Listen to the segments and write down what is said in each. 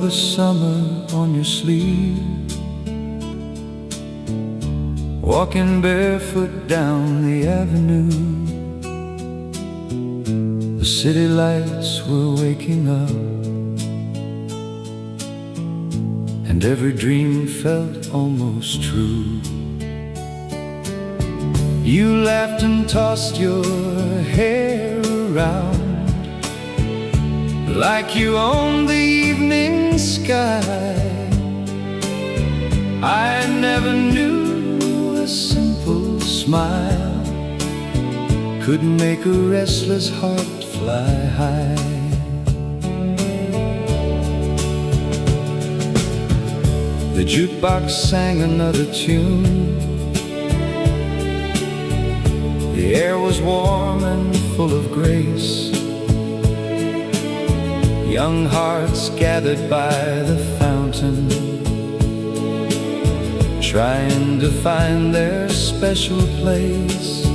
the summer on your sleeve, walking barefoot down the avenue. The city lights were waking up, and every dream felt almost true. You laughed and tossed your hair around like you owned the evening sky. I never knew a simple smile could make a restless heart fly high. The jukebox sang another tune. The air was warm and full of grace. Young hearts gathered by the fountain, trying to find their special place.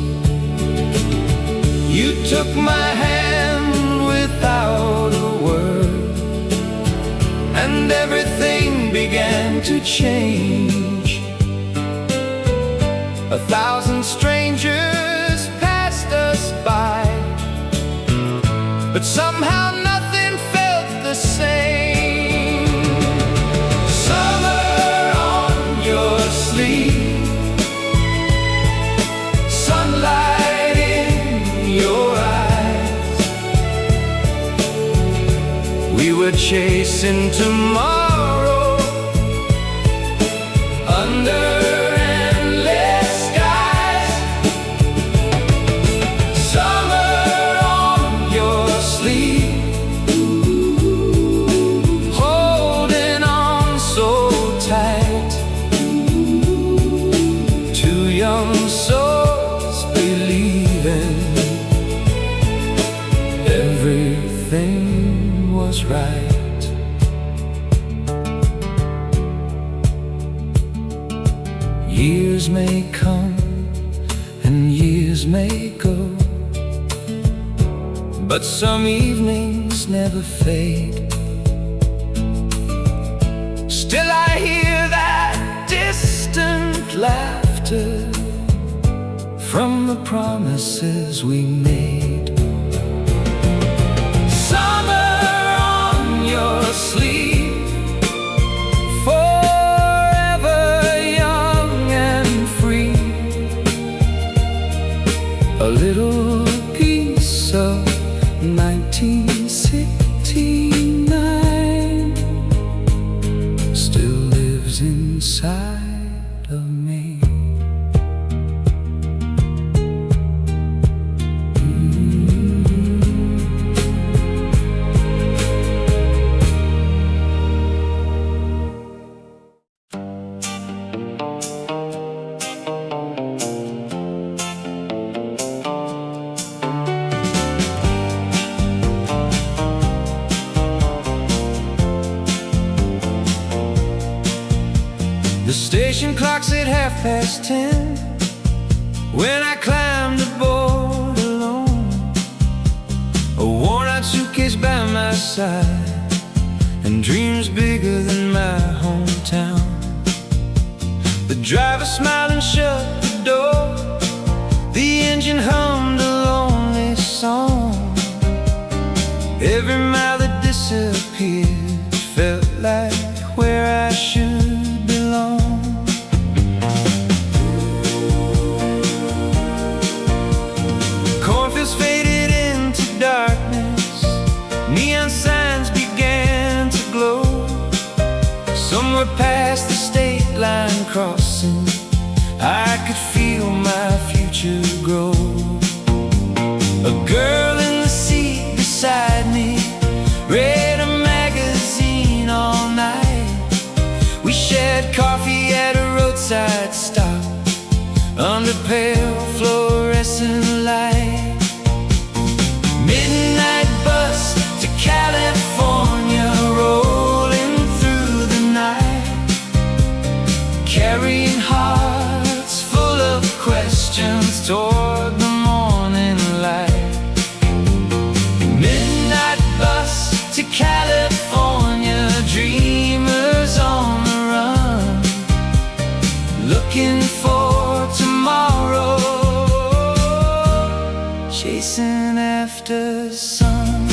You took my hand without a word, and everything began to change. 1,000 strangers passed us by, but somehow nothing felt the same. Summer on your sleeve, sunlight in your eyes. We were chasing tomorrow under endless skies. Summer on your sleeve, holding on so tight. Two young souls believing everything was right. Years may come and years may go, but some evenings never fade. Still I hear that distant laughter from the promises we made. Summer on your sleeve, forever young and free. A little piece of 1969 still lives inside of me. The station clock's at 10:30 when I climbed aboard alone, a worn-out suitcase by my side, and dreams bigger than my hometown. The driver smiled and shut the door. The engine hummed a lonely song. Every mile that disappeared felt like where I should belong. Cornfields faded into darkness, neon signs began to glow. Somewhere past the state line crossing, I could feel my future grow. A girl in the seat beside me read a magazine all night. We shared coffee at a roadside stop under pale fluorescent light. Midnight bus to California, rolling through the night, carrying hearts full of questions toward the morning light. Midnight bus to California, dream after sun.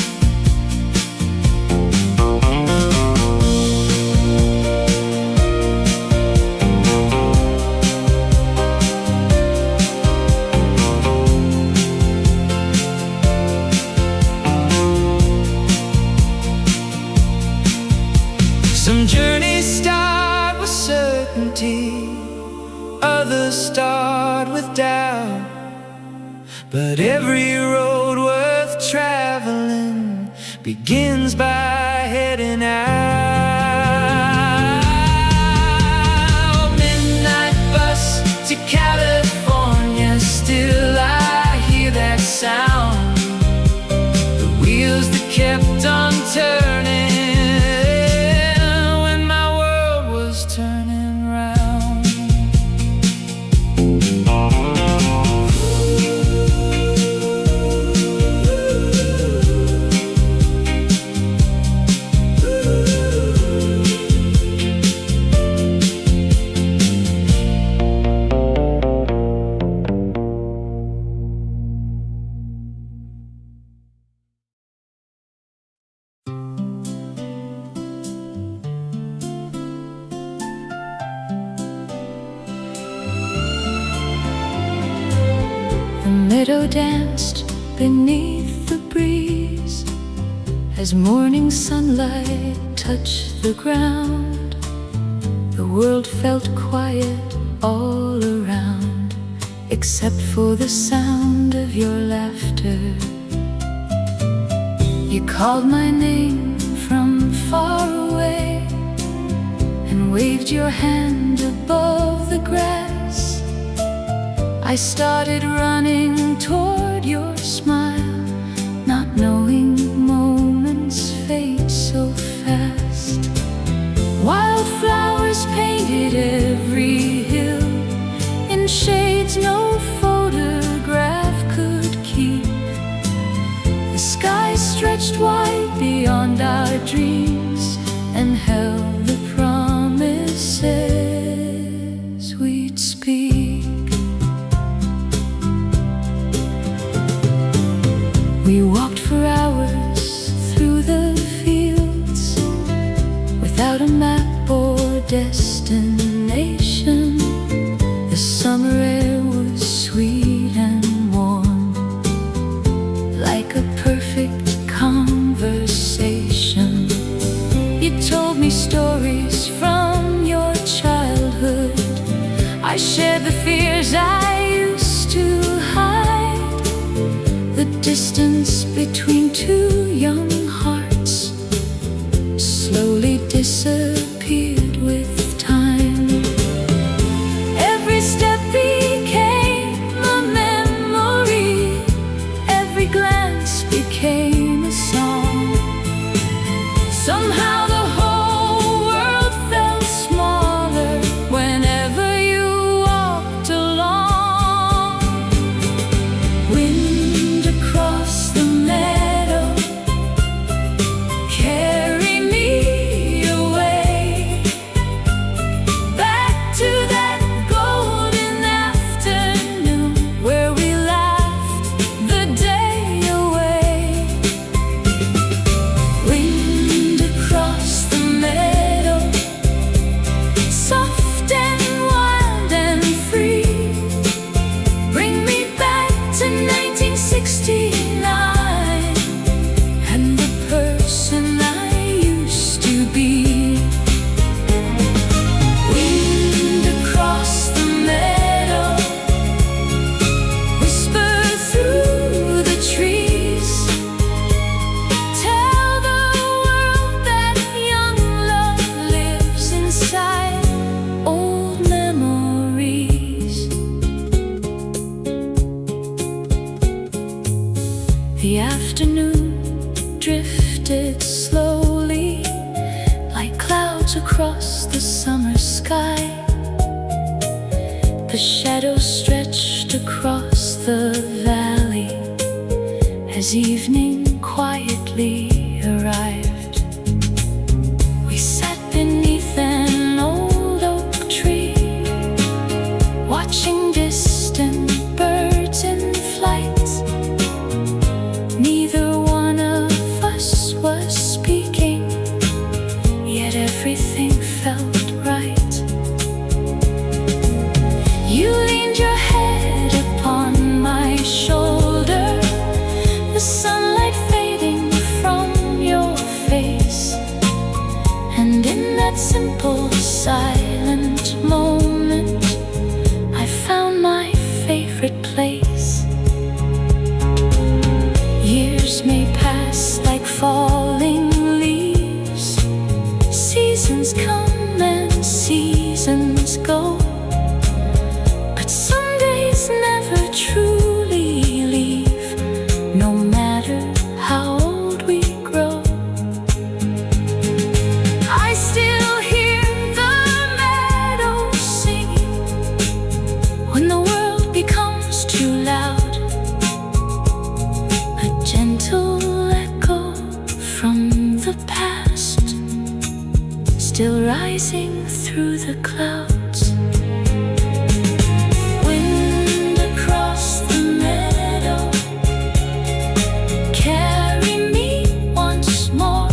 Some journeys start with certainty, others start with doubt, but every road worth traveling begins by heading out. Midnight bus to California, still I hear that sound, the wheels that kept on turning when my world was turning round. The meadow danced beneath the breeze as morning sunlight touched the ground. The world felt quiet all around, except for the sound of your laughter. You called my name from far away and waved your hand above the grass. I started running toward your smile, not knowing moments fade so fast. Wildflowers painted every hill in shades no photograph could keep. The sky stretched wide beyond our dreams and held the promises we'd speak. We walked for hours through the fields without a map or destination. The summer air was sweet and warm, like a perfect conversation. You told me stories from your childhood. I shared the fears I used to hide. The distance between two young hearts slowly disappeared with time. Every step became a memory, every glance became a song. Somehow the whole world felt smaller whenever you walked along. Wind across the meadow, carry me away back to that golden afternoon where we laughed the day away. Wind across the meadow, soft and wild and free, bring me back to 1969 and the person I used to be. Wind across the meadow, whisper through the trees, tell the world that young love lives inside old memories. The afternoon drifted slowly like clouds across the summer sky. The shadows stretched across the valley as evening quietly arrived. We sat beneath an old oak tree, watching distant birds in flight. Neither silent moment, I found my favorite place. Years may pass like falling leaves, seasons come and seasons go, but some days never truly leave, no matter how old we grow. I still hear the meadow singing when the world becomes too loud, a gentle echo from the past, still rising through the clouds. Wind across the meadow, carry me once more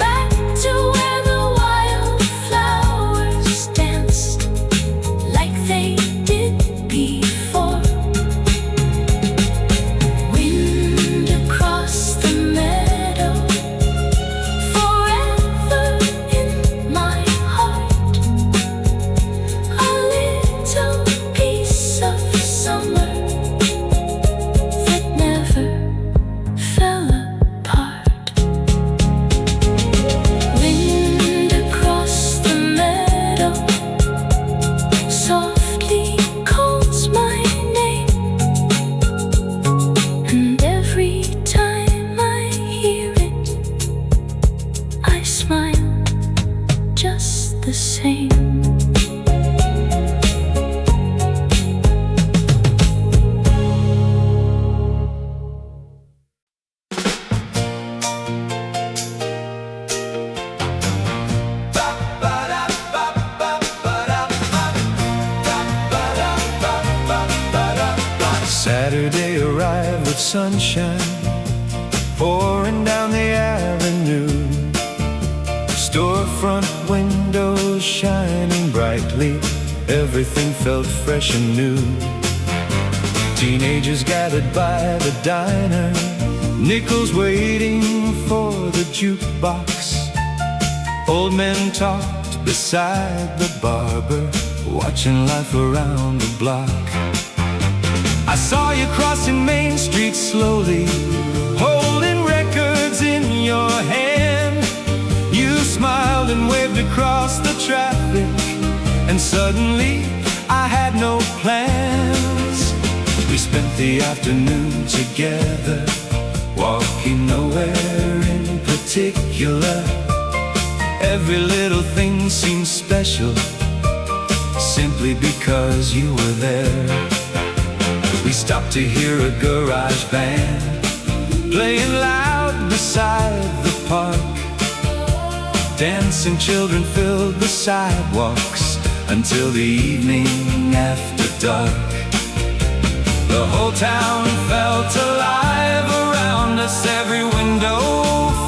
back to where the wildflowers danced like they did before. Wind across the meadow, forever in my heart, a little piece of summer that never fell apart. Wind across the meadow softly calls my name, and every time I hear it, I smile just the same. Saturday arrived with sunshine pouring down the avenue, storefront windows shining brightly, everything felt fresh and new. Teenagers gathered by the diner, nickels waiting for the jukebox. Old men talked beside the barber, watching life around the block. I saw you crossing Main Street slowly, holding records in your hand. You smiled and waved across the traffic, and suddenly I had no plans. We spent the afternoon together, walking nowhere in particular. Every little thing seemed special, simply because you were there. We stopped to hear a garage band playing loud beside the park. Dancing children filled the sidewalks until the evening after dark. The whole town felt alive around us, every window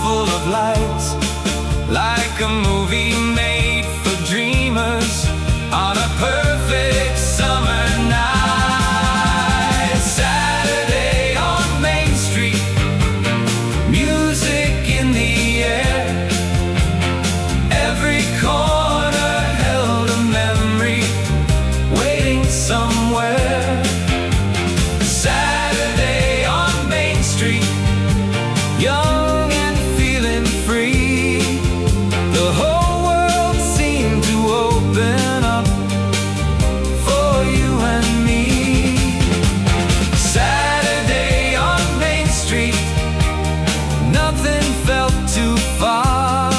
full of lights, like a movie made for dreamers on a perfect summer night. Saturday on Main Street, music in the air, every corner held a memory waiting somewhere. Saturday on Main Street, young and feeling free, the whole world seemed to open up for you and me. Saturday on Main Street, nothing felt too far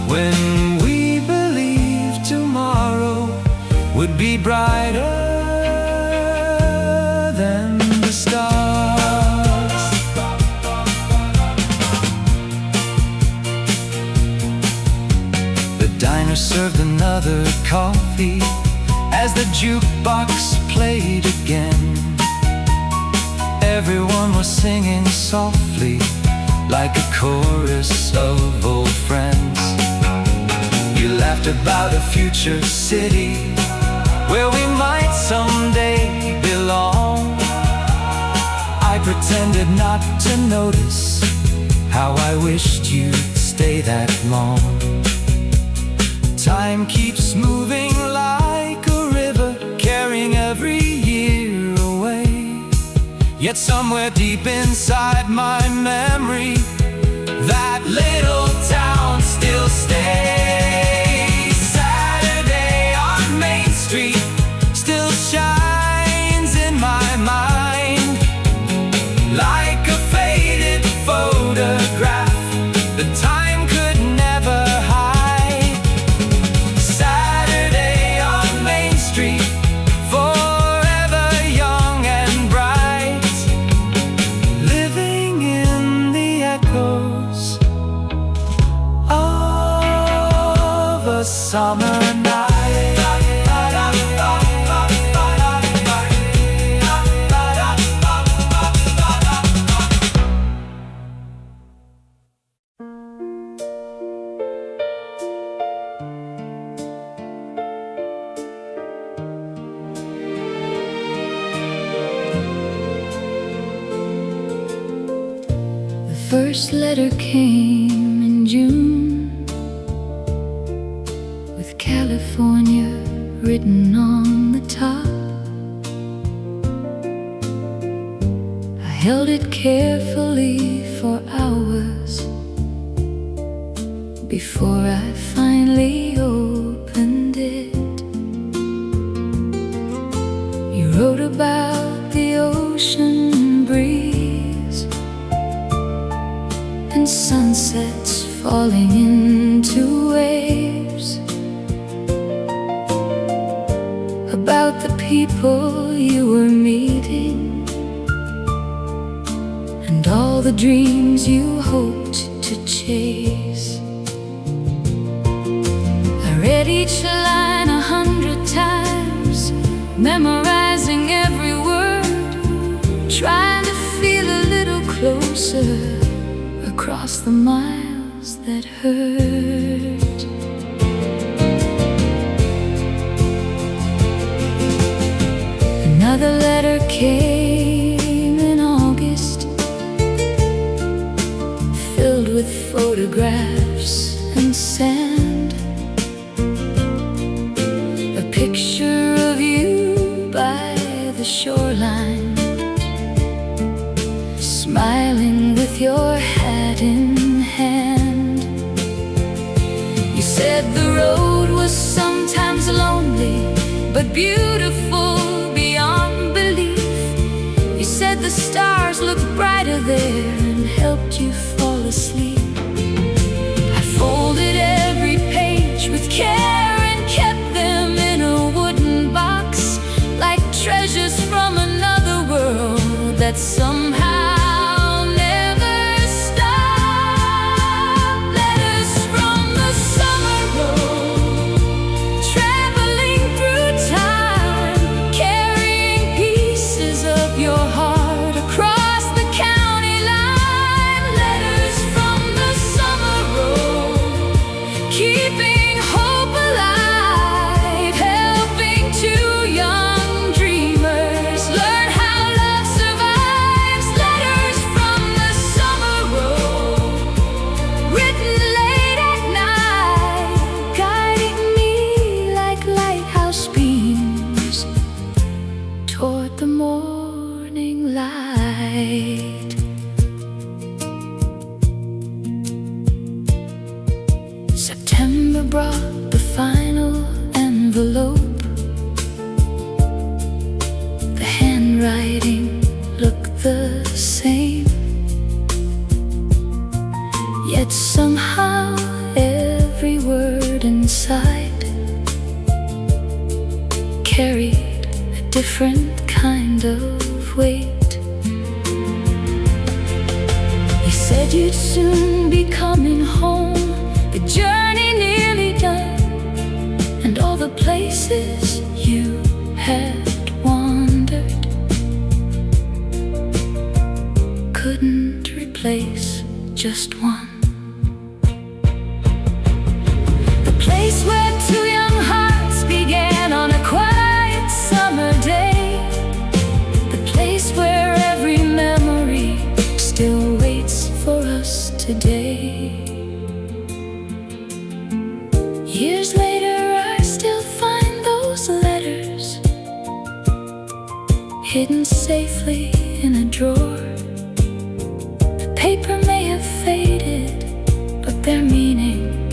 when we believed tomorrow would be brighter than the stars. The diner served another coffee as the jukebox played again. Everyone was singing softly, like a chorus of old friends. You laughed about a future city where we might someday belong. I pretended not to notice how I wished you'd stay that long. Time keeps moving like a river, carrying every year away. Yet somewhere deep inside my memory, that little town still stays. Saturday on Main Street still shines in my mind, like a faded photograph that time could never hide. Saturday on Main Street, forever young and bright, living in the echoes of a summer night. First letter came in June, with California written on the top. I held it carefully for hours before I finally opened it. You wrote about the ocean breeze and sunsets falling into waves, about the people you were meeting and all the dreams you hoped to chase. I read each line 100 times, memorizing every word, trying to feel a little closer across the miles that hurt. Another letter came in August, filled with photographs and sand. A picture of you by the shoreline, smiling with your hat in hand. You said the road was sometimes lonely, but beautiful beyond belief. You said the stars looked brighter there and helped you fall asleep. I folded every page with care and kept them in a wooden box, like treasures from another world that somehow the morning light. September brought the final envelope. The handwriting looked the same, yet somehow every word inside carried a different kind of weight. You said you'd soon be coming home, the journey nearly done, and all the places you had wandered couldn't replace just one. The place where two young hearts began on a quiet summer day. The place where every memory still waits for us today. Years later hidden safely in a drawer. The paper may have faded, but their meaning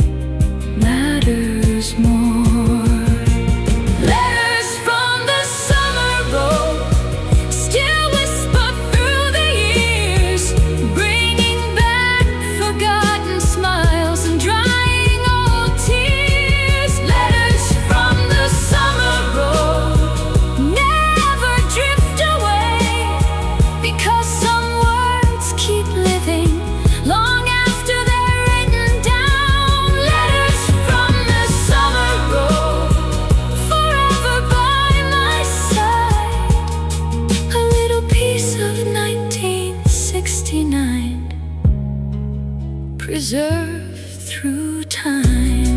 matters more. Letters from the summer road still whisper through the years, bringing back forgotten smiles and drying old tears. Letters from the summer road never drift away, because some words keep living long after they're written down. Letters from the summer road, forever by my side. A little piece of 1969, preserved through time.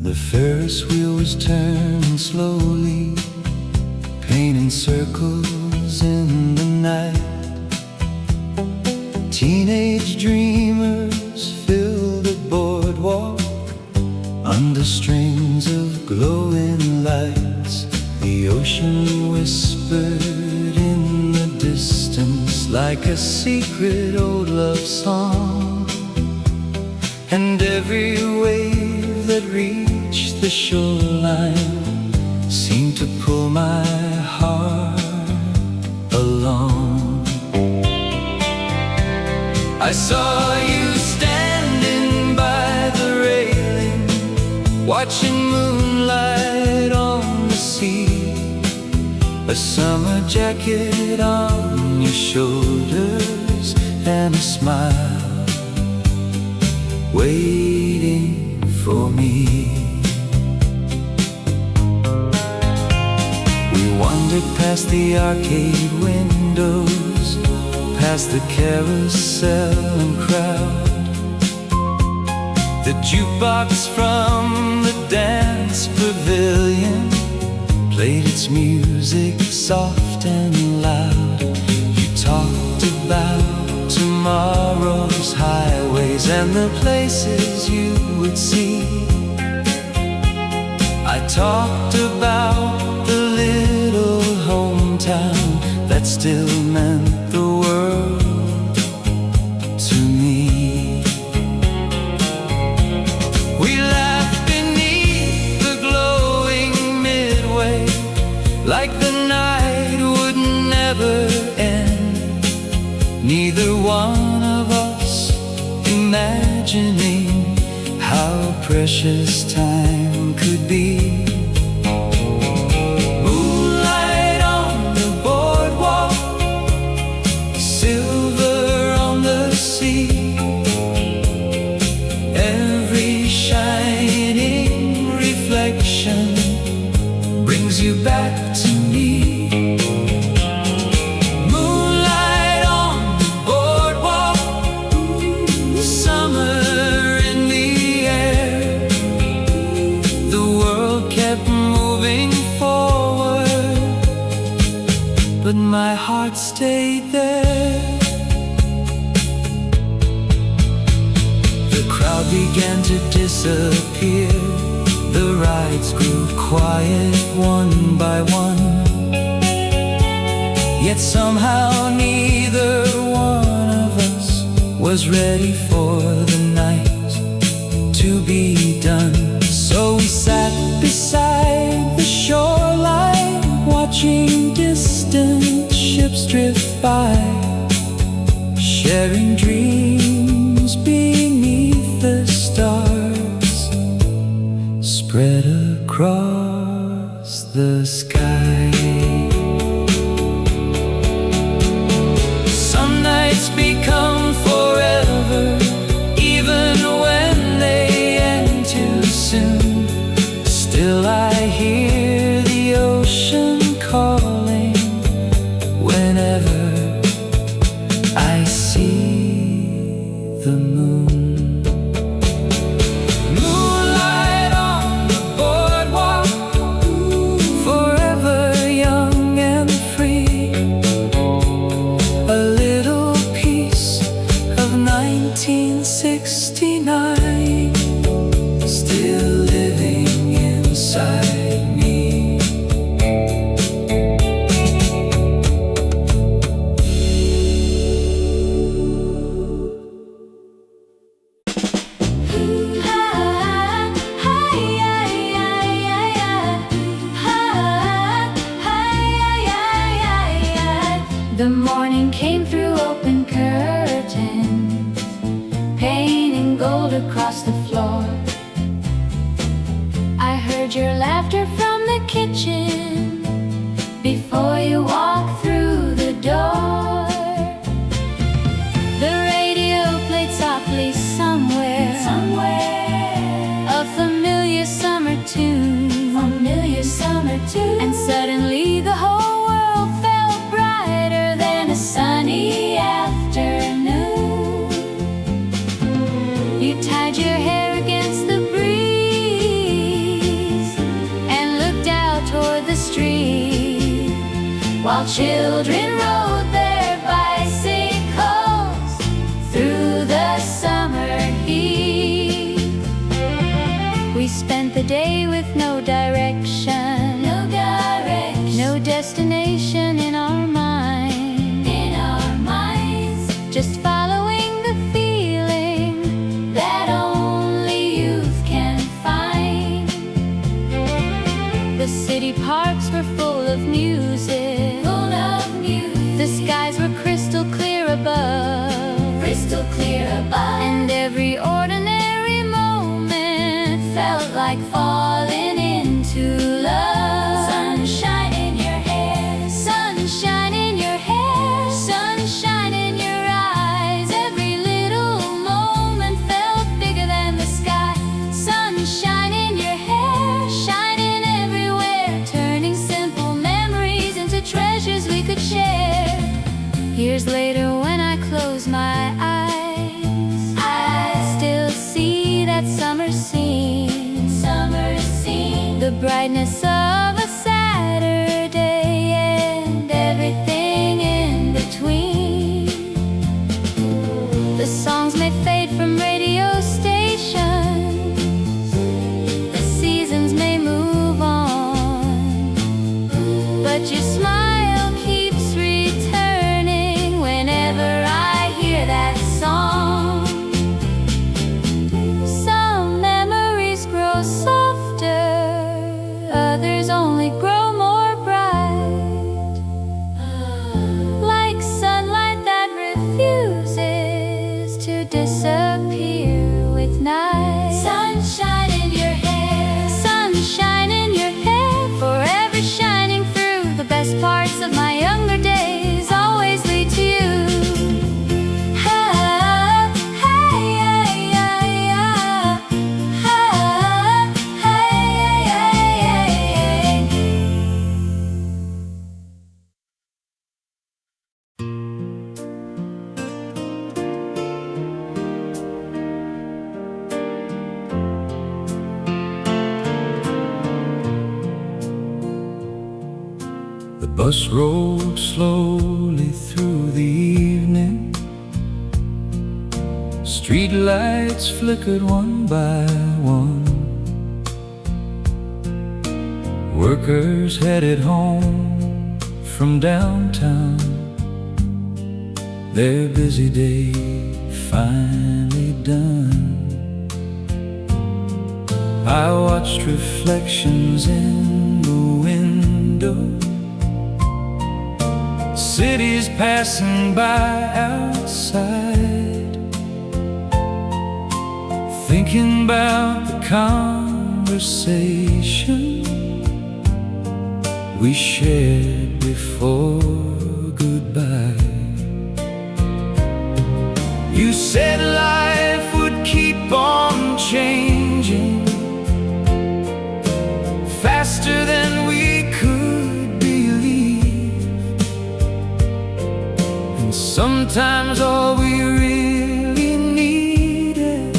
The Ferris wheel was turning slowly, painting circles in the night. Teenage dreamers filled the boardwalk under strings of glowing lights. The ocean whispered in the distance like a secret old love song, and every wave that reached the shoreline seemed to pull my heart along. I saw you standing by the railing, watching moonlight on the sea, a summer jacket on your shoulders and a smile waiting for me. We wandered past the arcade windows, past the carousel and crowd. The jukebox from the dance pavilion played its music soft and loud. You talked about tomorrow's highways and the places you would see. I talked about the little hometown that still meant the world to me. We laughed beneath the glowing midway, like the night would never end. Neither one of us imagining how precious time could be. Moonlight on the boardwalk, silver on the sea, every shining reflection brings you back to me. Moonlight on the boardwalk, summer in the air. The world kept moving forward, but my heart stayed there. The crowd began to disappear. The rides grew quiet one by one, yet somehow neither one of us was ready for the night to be done. So we sat beside the shoreline, watching distant ships drift by, sharing dreams beneath the stars spread across the sky. Some nights become forever, even when they end too soon. Still I hear the ocean calling whenever I see The morning came through open curtains, painting gold across the floor. I heard your laughter from the kitchen before you walked through the door. The radio played softly somewhere, a familiar summer tune, and suddenly the whole world felt brighter than a sunny afternoon. You tied your hair against the breeze and looked out toward the street, while children rode their bicycles through the summer heat. We spent the day with no direction, no destination in our minds, just following the feeling that only youth can find. The city parks were full of music, the skies were crystal clear above, and every ordinary moment felt like falling into love. Sunshine in your hair, sunshine in your hair, sunshine in your eyes. Every little moment felt bigger than the sky. Sunshine in your hair, shining everywhere, turning simple memories into treasures we could share. Years later, when I close my eyes, I still see that summer scene, the brightness of a Saturday and everything in between. The songs may fade from radio stations, the seasons may move on, but your smile keeps returning whenever I hear that song. Some memories grow softer, others only grow more bright, like sunlight that refuses to disappear with night. Sunshine in your hair, sunshine in your hair, forever shining through. The best parts of my younger days always lead to you. The bus rolled slowly through the evening. Street lights flickered one by one. Workers headed home from downtown, their busy day finally done. I watched reflections in the window, cities passing by outside, thinking about the conversation we shared before goodbye. You said life would keep on changing, faster than we could believe, and sometimes all we really needed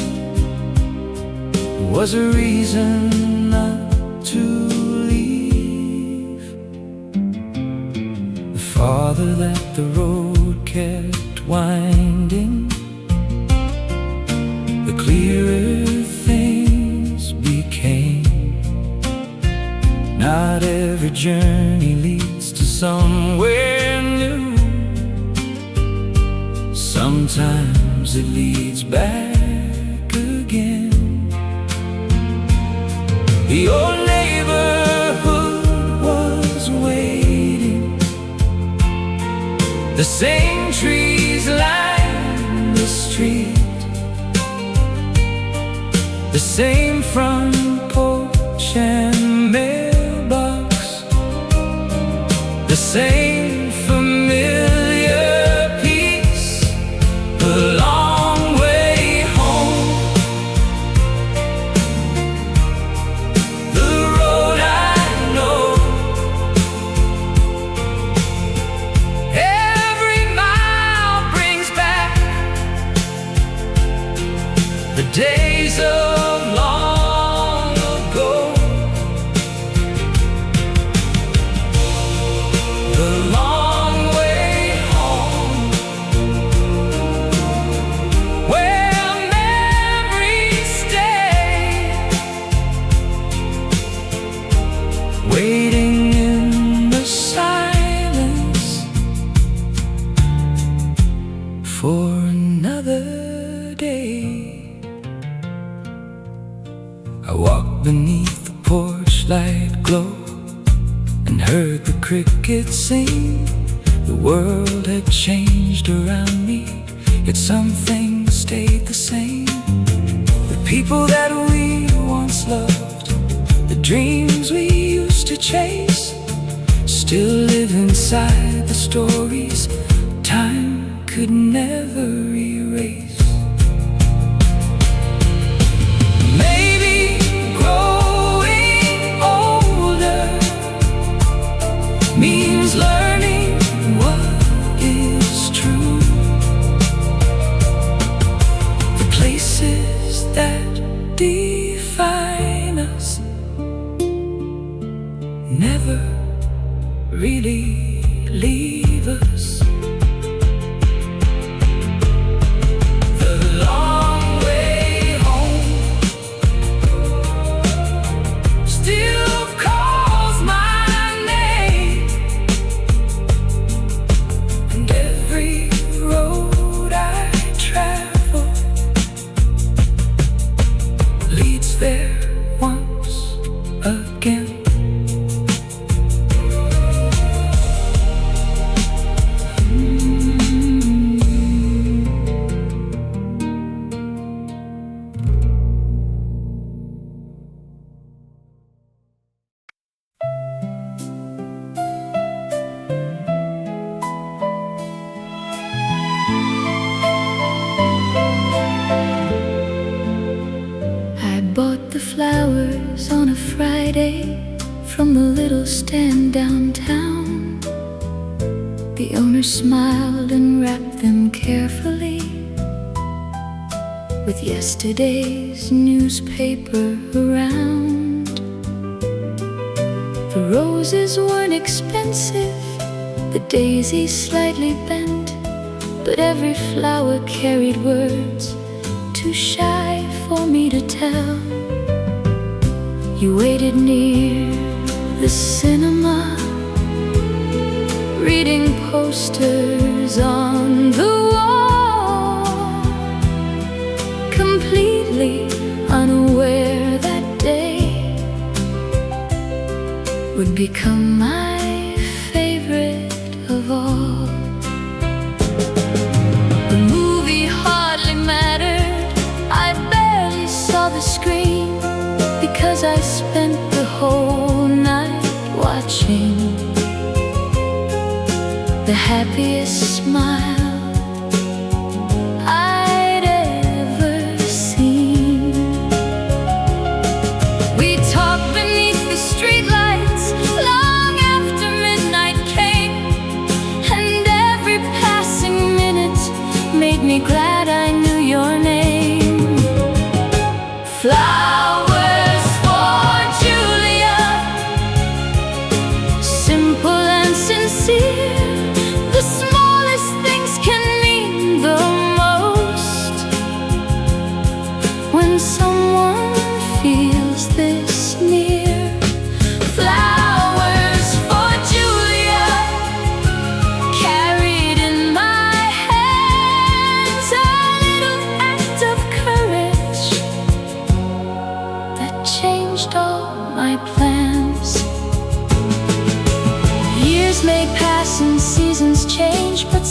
was a reason not to leave. The farther that the road kept winding, the clearer things became. Not every journey leads to somewhere new. Sometimes it leads back again. The old neighborhood was waiting, The same trees line the street, the same front porch and mailbox, the same familiar peace, the long way home, the road I know. Every mile brings back the days of long ago. The long way home, where memories stay, waiting in the silence for another day. I walked beneath the porch light glow and heard the crickets sing. The world had changed around me, yet some things stayed the same. The people that we once loved, the dreams we used to chase, still live inside the stories time could never erase. Maybe growing older means learning what is true. The places that define us never really leave us. The long way home still calls my name, and every road I travel leads there once again. I bought the flowers on a Friday from the little stand downtown. The owner smiled and wrapped them carefully with yesterday's newspaper around. The roses weren't expensive, the daisies slightly bent, but every flower carried words too shy for me to tell. You waited near the cinema, reading posters on the wall, completely unaware that day would become my favorite of all. The movie hardly mattered, I barely saw the screen, because I spent the whole night watching. The happiest smile I'd ever seen. We talked beneath the streetlights long after midnight came, and every passing minute made me glad I knew your name. Flowers for Julia, simple and sincere. The smallest things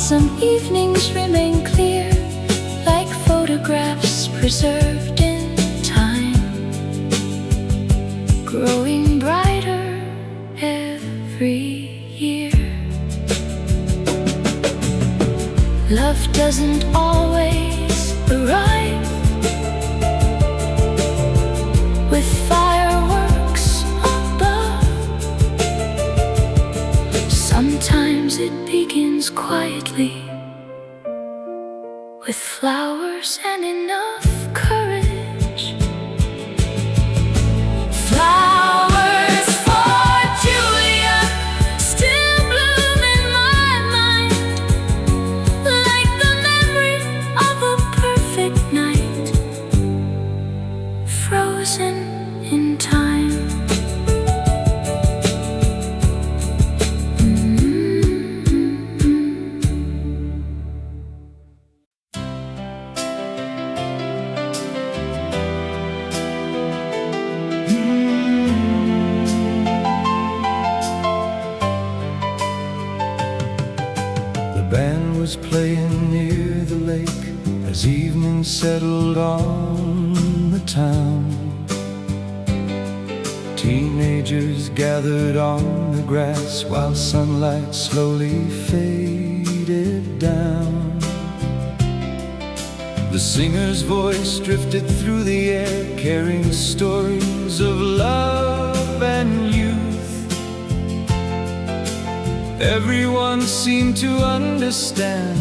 Some evenings remain clear, like photographs preserved in time, growing brighter every year. Love doesn't always arrive with fireworks above. Sometimes it begins quietly, with flowers and enough courage. Flowers for Julia still bloom in my mind, like the memory of a perfect night, frozen in time. The band was playing near the lake as evening settled on the town. Teenagers gathered on the grass while sunlight slowly faded down. The singer's voice drifted through the air, carrying stories of love and youth. Everyone seemed to understand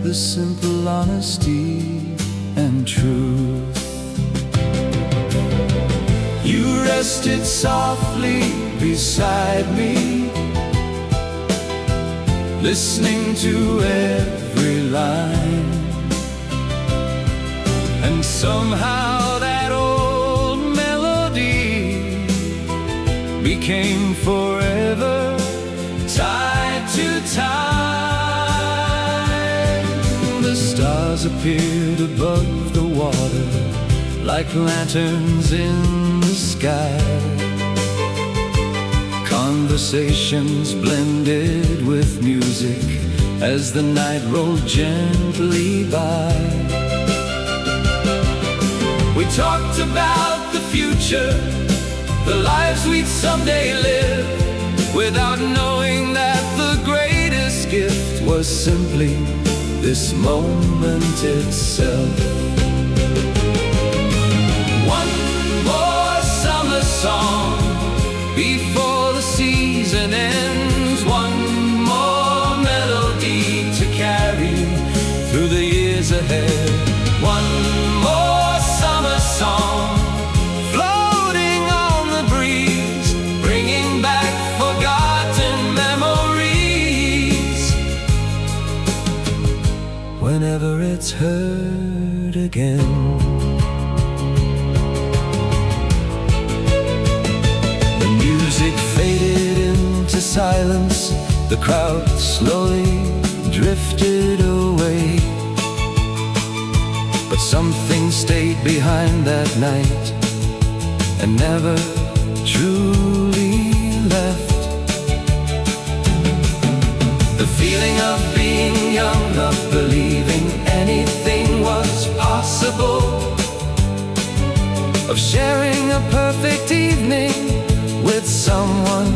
the simple honesty and truth. You rested softly beside me, listening to every line, and somehow that old melody became forever tied to time. The stars appeared above the water like lanterns in the sky. Conversations blended with music as the night rolled gently by. We talked about the future, the lives we'd someday live, without knowing that the greatest gift was simply this moment itself. One more summer song before the season ends, one more melody to carry through the years ahead. One more summer song floating on the breeze, bringing back forgotten memories. Whenever it's heard again, the music faded into silence, the crowd slowly drifted away. But something stayed behind that night and never truly left. The feeling of being young, of believing anything was possible, of sharing a perfect evening with someone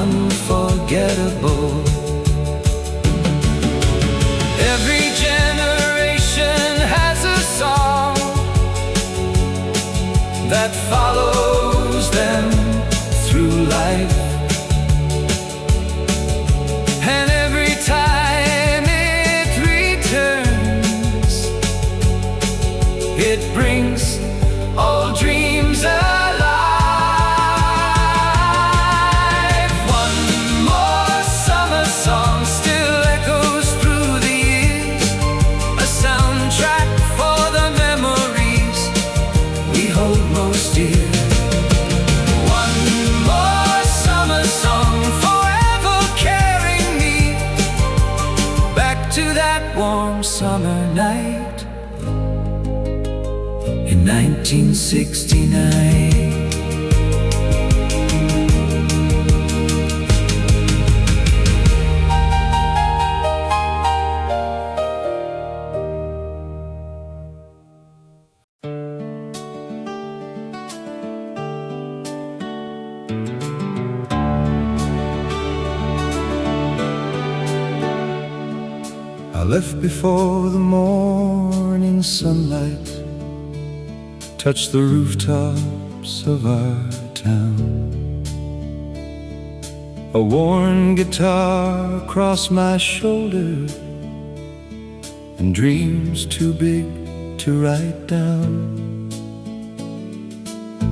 unforgettable. Every generation has a song that follows them through life, and every time it returns, it brings old dreams alive. One more summer song still echoes through the years, a soundtrack for the memories we hold most dear. One more summer song forever carrying me back to that warm summer night in 1969. I left before the morning sunlight touched the rooftops of our town. A worn guitar across my shoulder, and dreams too big to write down.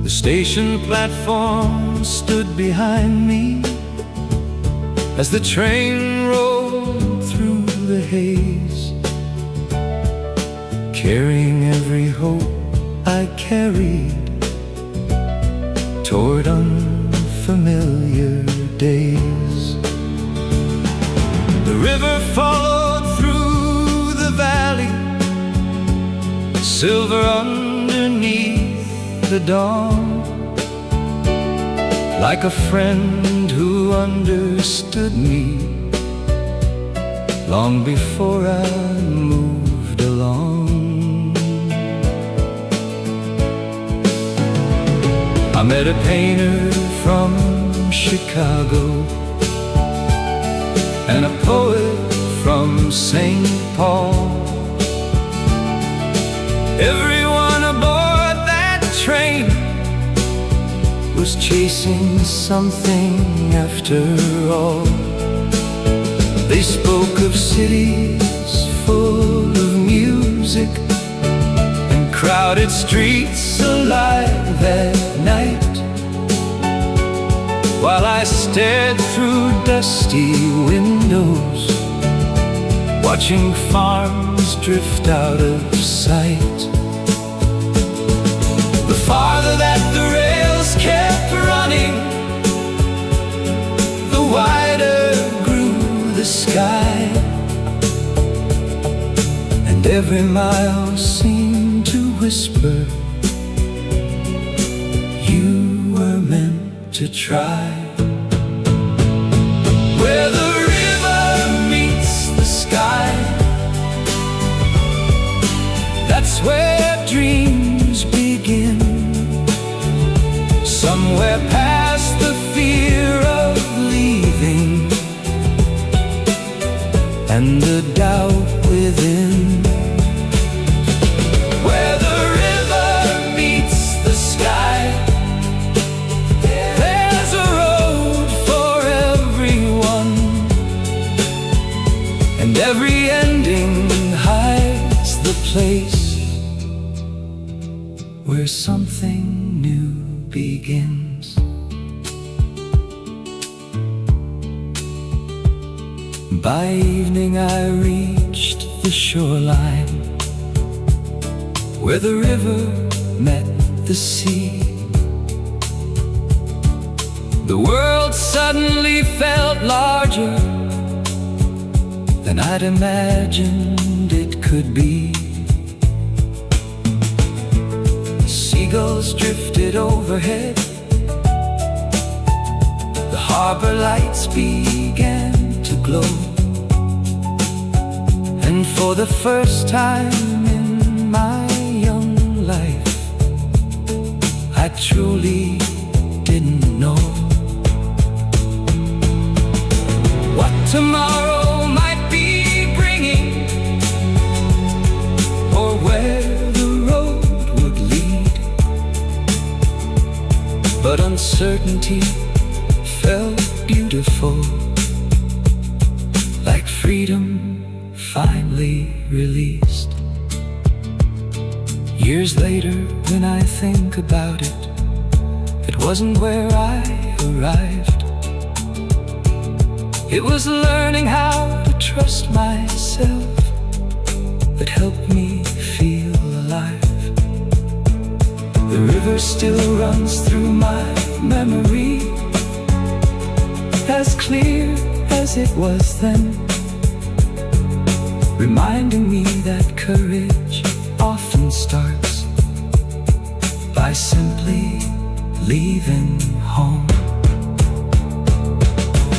The station platform stood behind me as the train rolled through the haze, carrying every hope I carried toward unfamiliar days. The river followed through the valley, silver underneath the dawn, like a friend who understood me long before I moved along. I met a painter from Chicago and a poet from St. Paul. Everyone aboard that train was chasing something after all. They spoke of cities full of music and crowded streets alive at night, while I stared through dusty windows, watching farms drift out of sight. The farther that the rails kept running, the wider grew the sky, and every mile seemed to whisper, you were meant to try. Where the river meets the sky, that's where dreams begin. Somewhere past the fear of leaving and the doubt within. Where the river meets the sky, there's a road for everyone, and every ending hides the place where something new begins. By evening I reached the shoreline, where the river met the sea. The world suddenly felt larger than I'd imagined it could be. Seagulls drifted overhead, the harbor lights began to glow, and for the first time in my young life, I truly didn't know what tomorrow might be bringing, or where the road would lead. But uncertainty felt beautiful, like freedom finally released. Years later, when I think about it, it wasn't where I arrived. It was learning how to trust myself that helped me feel alive. The river still runs through my memory, as clear as it was then, reminding me that courage often starts by simply leaving home.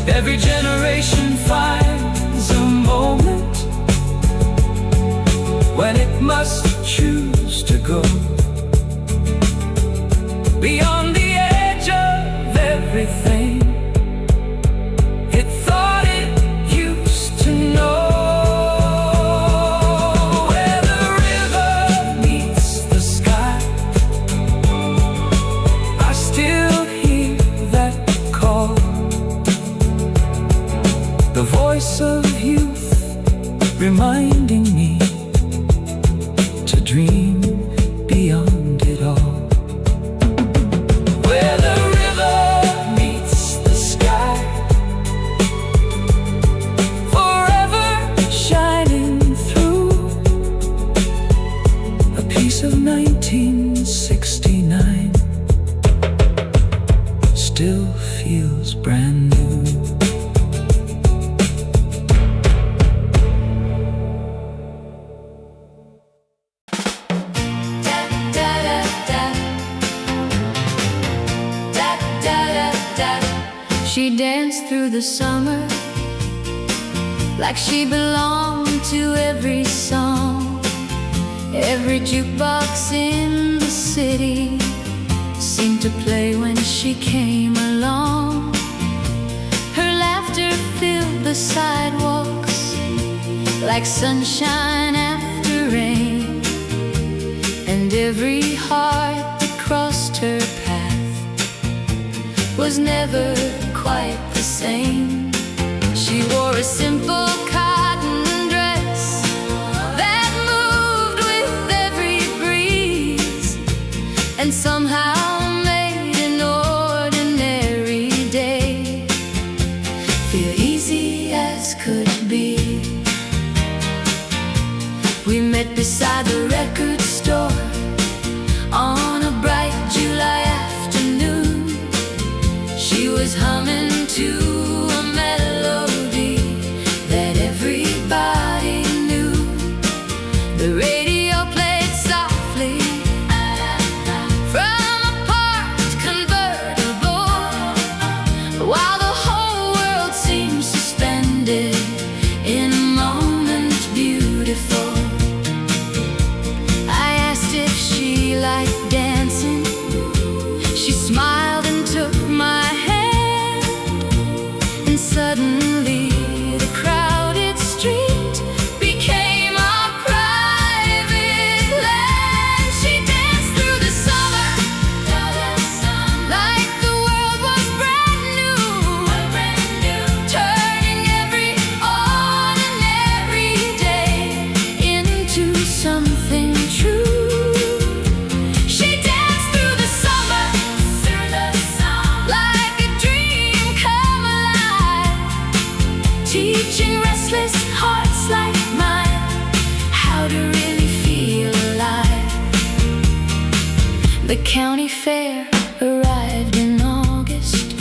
Every generation finds a moment when it must choose to go beyond the edge of everything it thought it used to know. reminding me to dream beyond it all. Where the river meets the sky, forever shining through, a piece of 1969 still feels brand new. She danced through the summer like she belonged to every song. Every jukebox in the city seemed to play when she came along. Her laughter filled the sidewalks like sunshine after rain, and every heart that crossed her path was never quite the same. She wore a simple cotton dress that moved with every breeze, and somehow made an ordinary day feel easy as could be. We met beside the record store on a bright July afternoon. She was humming to a melody that everybody knew. The radio played softly from a parked convertible, while the whole world seemed suspended in a moment beautiful. I asked if she liked dancing. She smiled and took my hand, and suddenly the crowded street became our private land. She danced through the summer like the world was brand new, turning every ordinary day into something true. She danced through the summer like a dream come alive, teaching restless hearts like mine how to really feel alive. The county fair arrived in August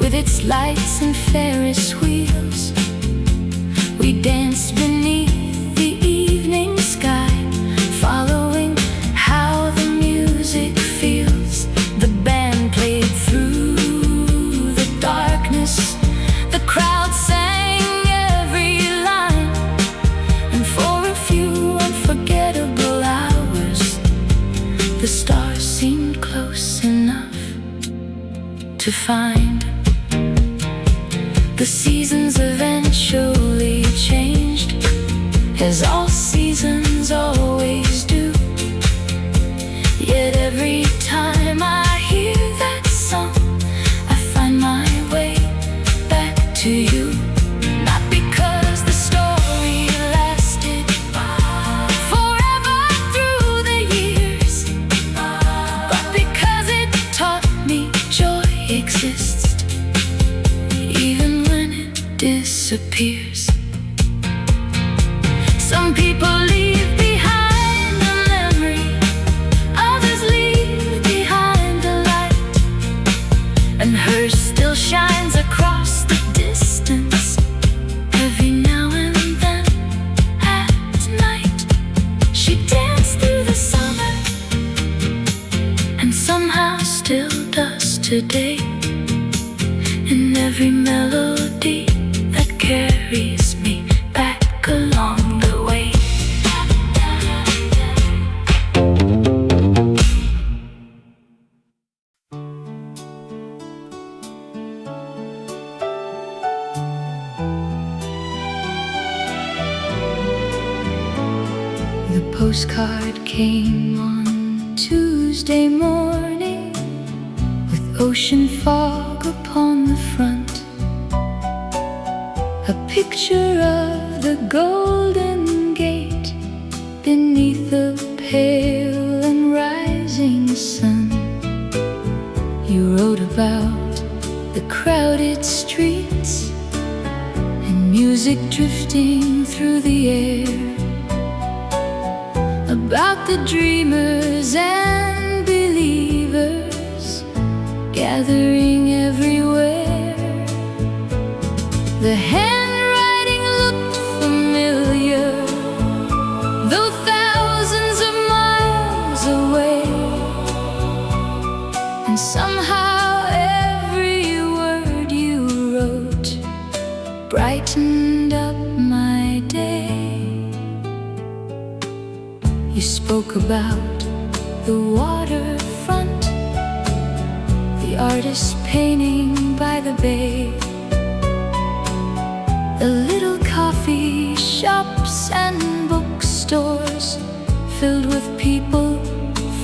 with its lights and Ferris wheels. We danced beneath the evening sky, following how the music feels. The band played through the darkness, the crowd sang every line, and for a few unforgettable hours the stars seemed close enough to find. The seasons eventually changed, as all seasons always do. Yet every time I hear that song, I find my way back to you. Not because the story lasted forever through the years, but because it taught me joy exists even when it disappears. Some people leave behind a memory, others leave behind a light, and hers still shines across the distance every now and then at night. She danced through the summer and somehow still does today, in every melody that carries me back along the way. The postcard came on Tuesday morning with ocean fog upon the front. a picture of the Golden Gate beneath the pale and rising sun. You wrote about the crowded streets and music drifting through the air, about the dreamers and believers gathering everywhere. The handwriting looked familiar, though thousands of miles away, and somehow every word you wrote brightened up my day. You spoke about the waterfront, the artist painting by the bay, the little coffee shops and bookstores filled with people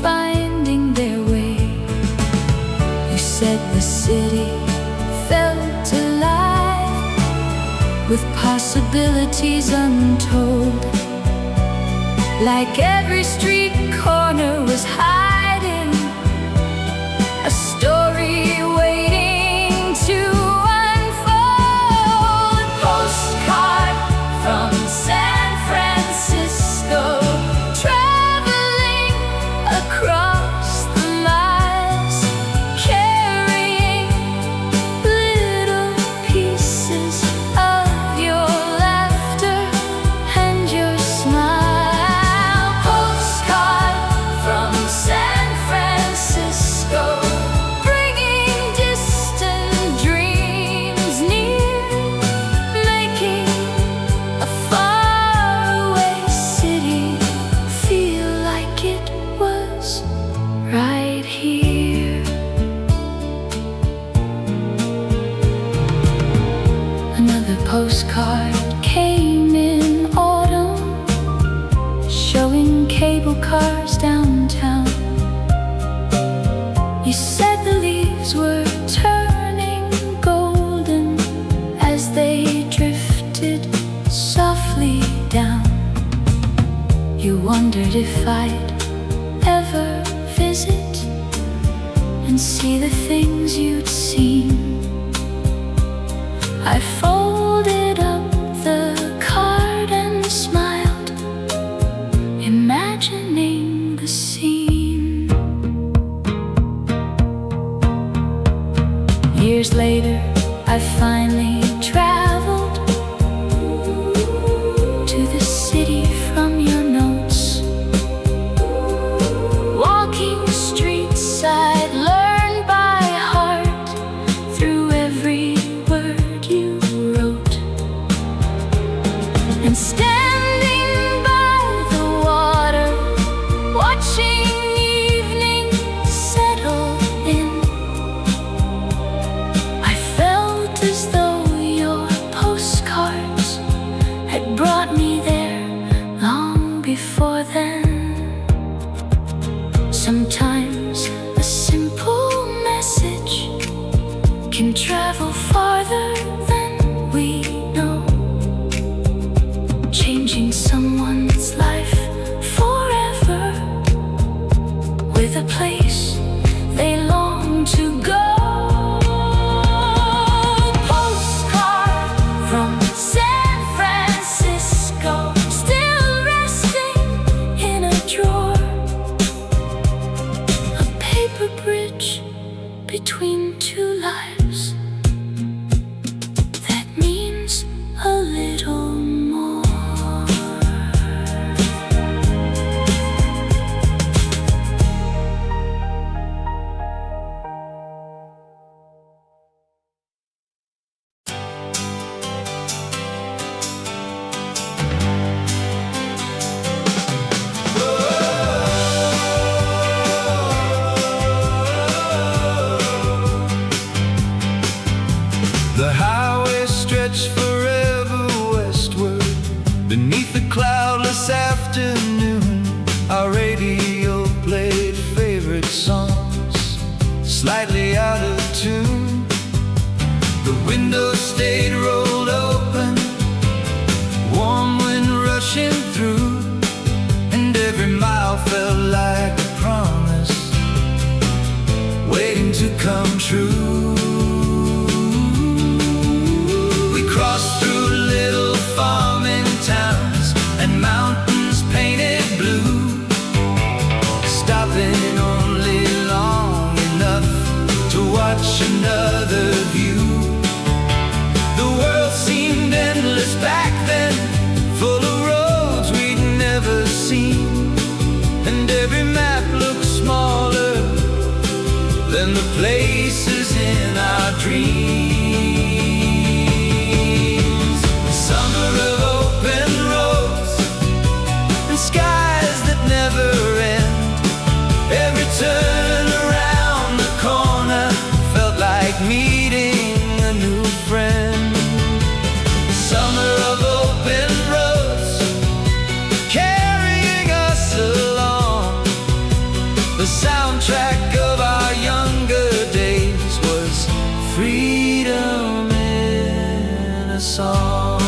finding their way. You said the city felt alive with possibilities untold, like every street corner was hiding a story waiting to unfold. Postcard from San Francisco, traveling across the miles, carrying little pieces of your laughter and your smile. Postcard from San Francisco, bringing distant dreams near, making a faraway city feel like it was right here. Another postcard came in autumn, showing cable cars downtown. You said the leaves were turning golden as they drifted softly down. You wondered if I'd ever visit and see the things you'd seen. I folded up the card and smiled, imagining the scene. Years later, I finally traveled to the city from your notes, walking streets I'd learned by heart through every word you wrote, and standing by the water, watching evening settle in, I felt as though your postcards had brought me there long before then. Sometimes a simple message can travel farther than we know, changing someone's life forever, with a place they long to go. Postcard from San Francisco, still resting in a drawer, a paper bridge between two lives that means a little more. The highway stretched forever westward beneath the cloudless afternoon. Our radio played favorite songs, slightly out of tune. The window stayed rolled open, come true. We crossed through little farming towns and mountains painted blue, stopping only long enough to watch another view. The world seemed endless back then, full of roads we'd never seen, and every map looked smaller than the places in our dreams. Summer of open roads and skies that never end. Every turn around the corner felt like meeting a new friend. Summer of open roads, carrying us along. The soundtrack of our younger days was freedom in a song.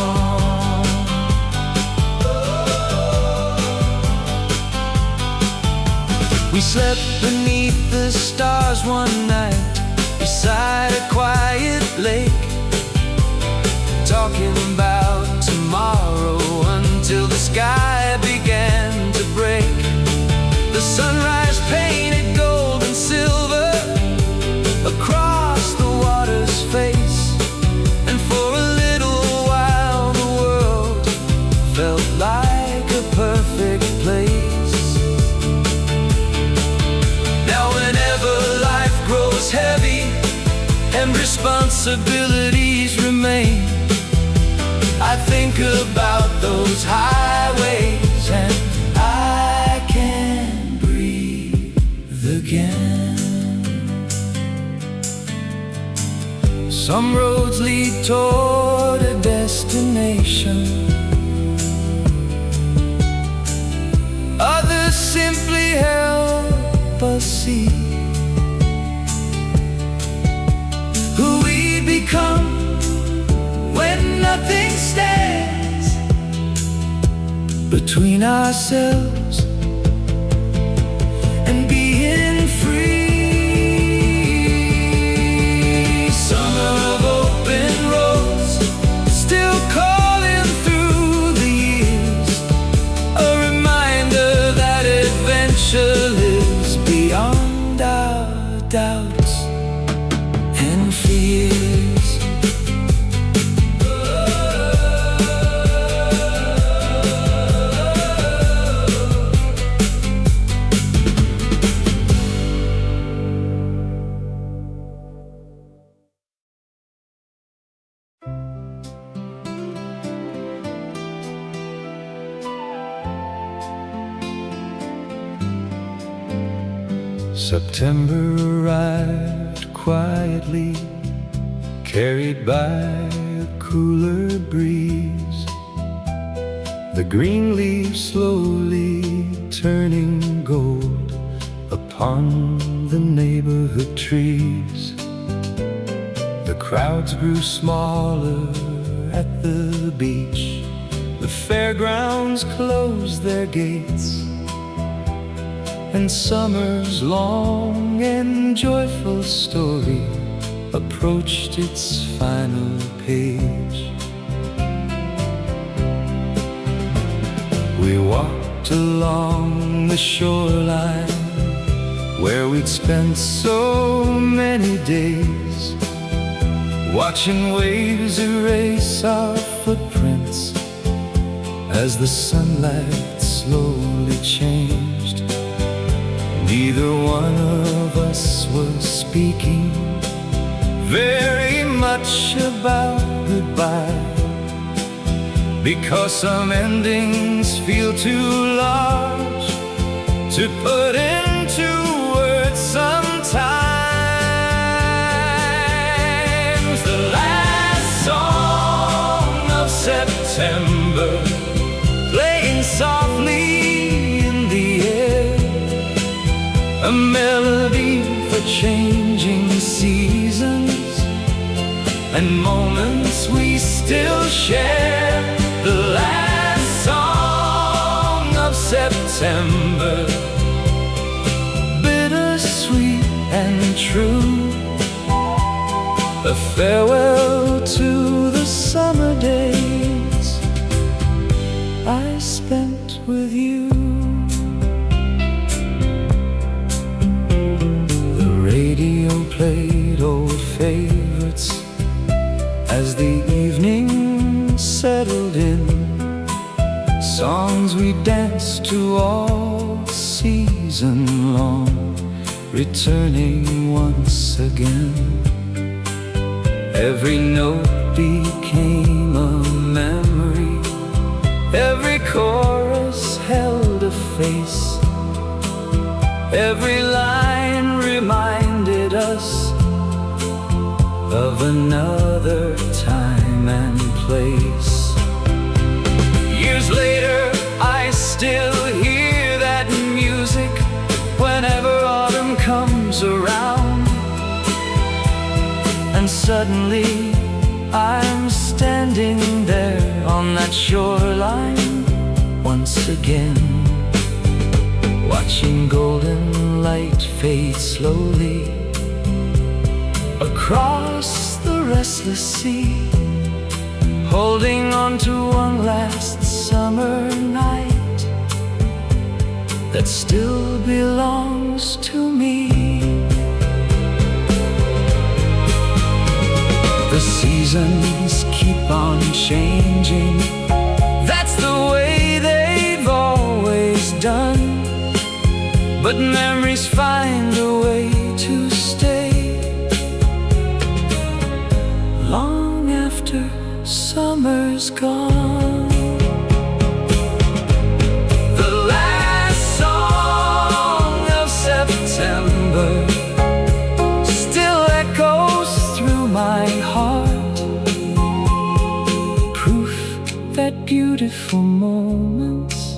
We slept beneath the stars one night, beside a quiet lake, talking about tomorrow until the sky began to break. The sunrise painted gold and silver across the water's face, and for a little while the world felt like a perfect place. Now whenever life grows heavy and responsibilities remain, I think about those highways and I can breathe again. Some roads lead toward a destination, others simply help us see who we become when nothing stands between ourselves and being free. Summer of open roads, still calling through the years, a reminder that adventure lives beyond our doubts and fears. September arrived quietly, carried by a cooler breeze. The green leaves slowly turning gold upon the neighborhood trees. The crowds grew smaller at the beach. The fairgrounds closed their gates, and summer's long and joyful story approached its final page. We walked along the shoreline where we'd spent so many days, watching waves erase our footprints as the sunlight slowly changed. Neither one of us was speaking very much about goodbye, because some endings feel too large to put into words sometimes. The last song of September, playing softly in the air, a melody for changing seasons and moments we still share. The last song of September, bittersweet and true. Farewell to the summer days I spent with you. The radio played old favorites as the evening settled in, songs we danced to all season long, returning once again. Every note became a memory, every chorus held a face, every line reminded us of another time and place. Years later, I still hear that music whenever autumn comes around, and suddenly I'm standing there on that shoreline once again, watching golden light fade slowly across the restless sea, holding on to one last summer night that still belongs to me. The seasons keep on changing, that's the way they've always done, but memories find a way to stay long after summer's gone. The last song of September still echoes through my heart, proof that beautiful moments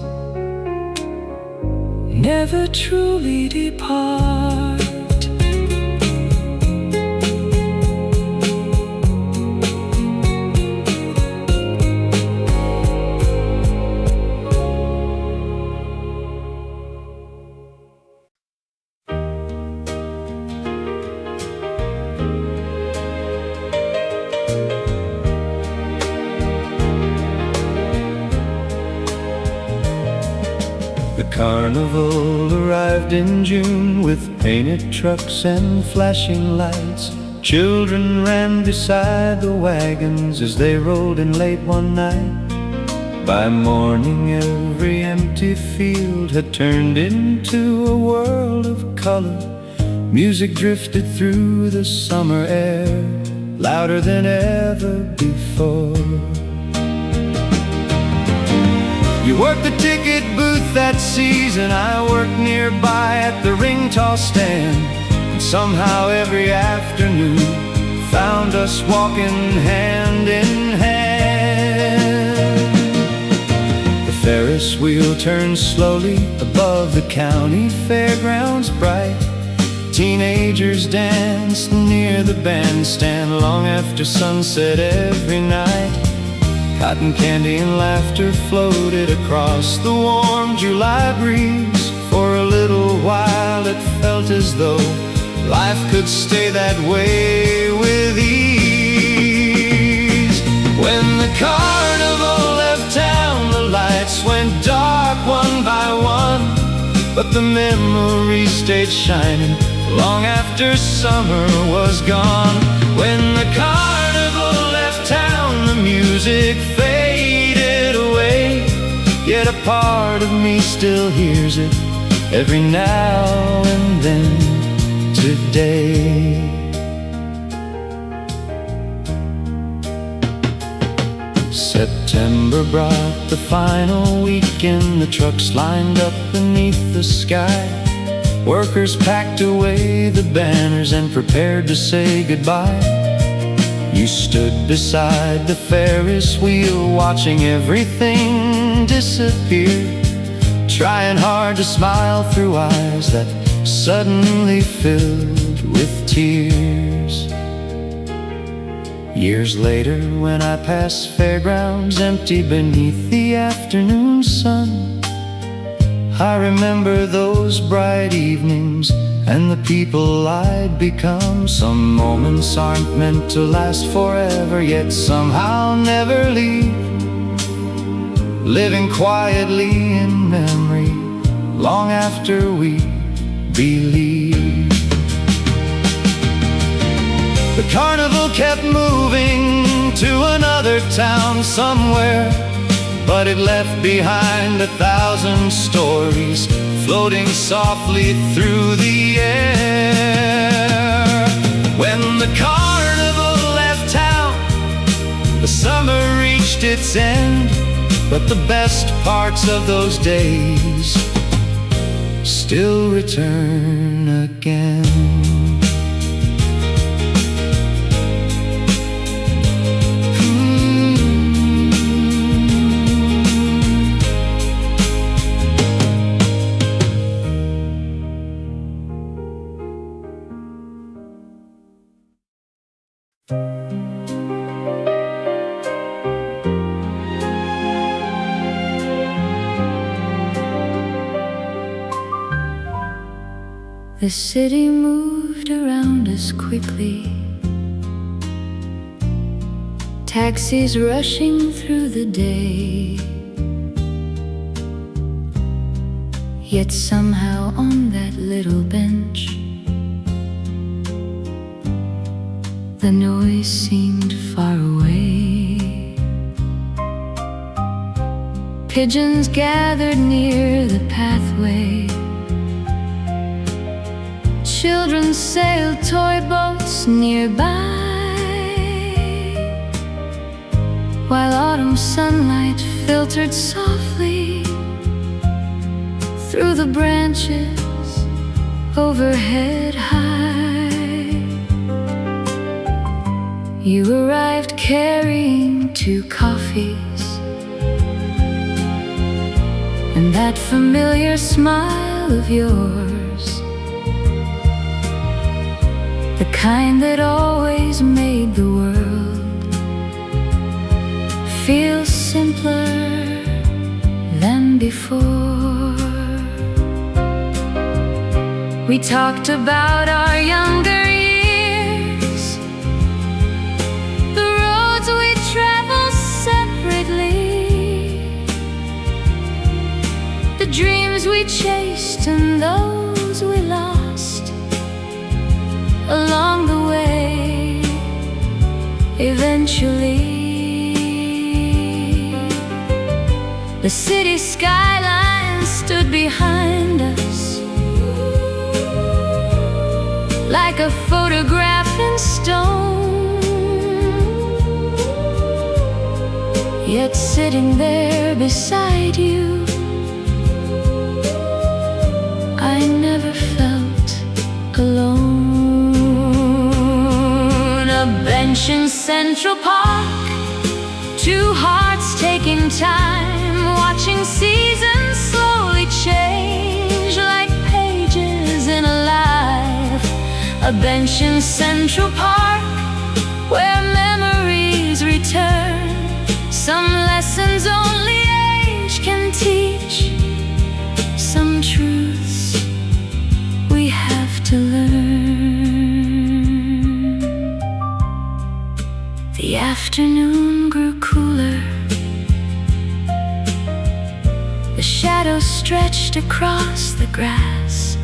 never truly depart. Carnival arrived in June with painted trucks and flashing lights. Children ran beside the wagons as they rolled in late one night. By morning every empty field had turned into a world of color. Music drifted through the summer air, louder than ever before. You worked the ticket booth that season, I worked nearby at the ring toss stand, and somehow every afternoon found us walking hand in hand. The Ferris wheel turned slowly above the county fairgrounds bright. Teenagers danced near the bandstand long after sunset every night. Cotton candy and laughter floated across the warm July breeze. For a little while it felt as though life could stay that way with ease. When the carnival left town, the lights went dark one by one, but the memories stayed shining long after summer was gone. When the carnival left town, the music faded away, yet a part of me still hears it every now and then today. September brought the final weekend. The trucks lined up beneath the sky. Workers packed away the banners and prepared to say goodbye. You stood beside the Ferris wheel, watching everything disappear, trying hard to smile through eyes that suddenly filled with tears. Years later, when I pass fairgrounds empty beneath the afternoon sun, I remember those bright evenings and the people I'd become. Some moments aren't meant to last forever, yet somehow never leave, living quietly in memory long after we believe. The carnival kept moving to another town somewhere, but it left behind 1,000 stories floating softly through the air. When the carnival left town, the summer reached its end, but the best parts of those days still return again. The city moved around us quickly, taxis rushing through the day. Yet somehow on that little bench, the noise seemed far away. Pigeons gathered near the pathway, children sailed toy boats nearby, while autumn sunlight filtered softly through the branches overhead high. You arrived carrying 2 coffees and that familiar smile of yours, the kind that always made the world feel simpler than before. We talked about our younger years, the roads we traveled separately, the dreams we chased and those we lost along the way. Eventually, the city skyline stood behind us like a photograph in stone. Yet sitting there beside you, I never felt alone. A bench in Central Park, 2 hearts taking time, watching seasons slowly change like pages in a life. A bench in Central Park where memories return, some lessons only age can teach, some truths we have to learn. The afternoon grew cooler, the shadows stretched across the grass.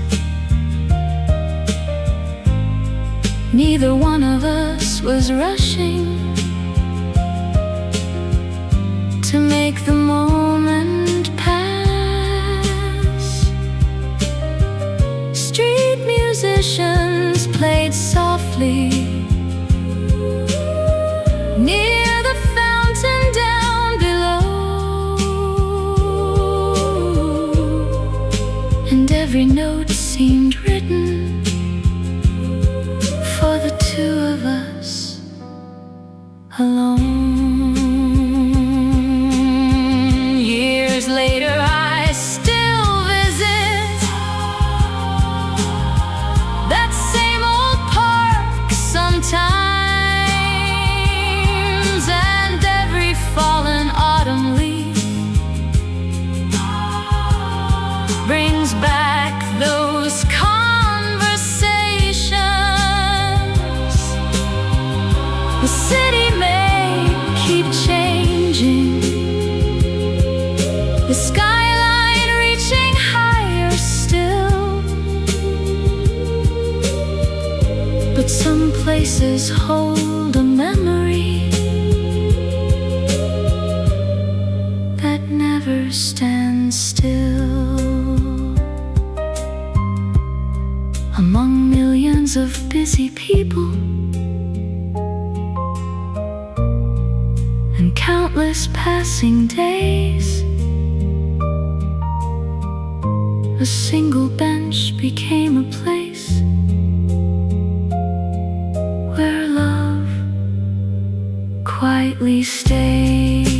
Neither one of us was rushing to make the moment pass. Street musicians played softly near the fountain down below, and every note seemed written for the 2 of us alone. Years later, I still visit that same old park sometimes, and every fallen autumn leaf brings back those trees hold a memory that never stands still. Among millions of busy people and countless passing days, a single bench became a place where love quietly stayed.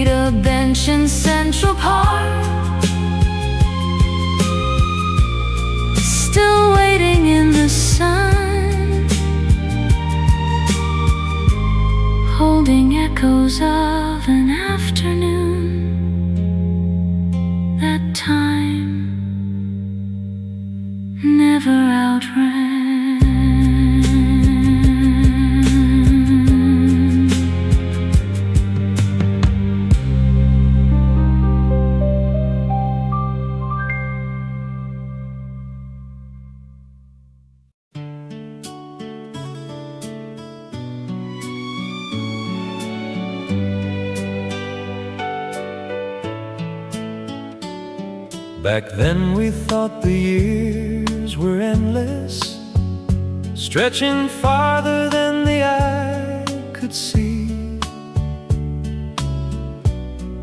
A bench in Central Park, still waiting in the sun, holding echoes of an afternoon that time never outran. Back then we thought the years were endless, stretching farther than the eye could see.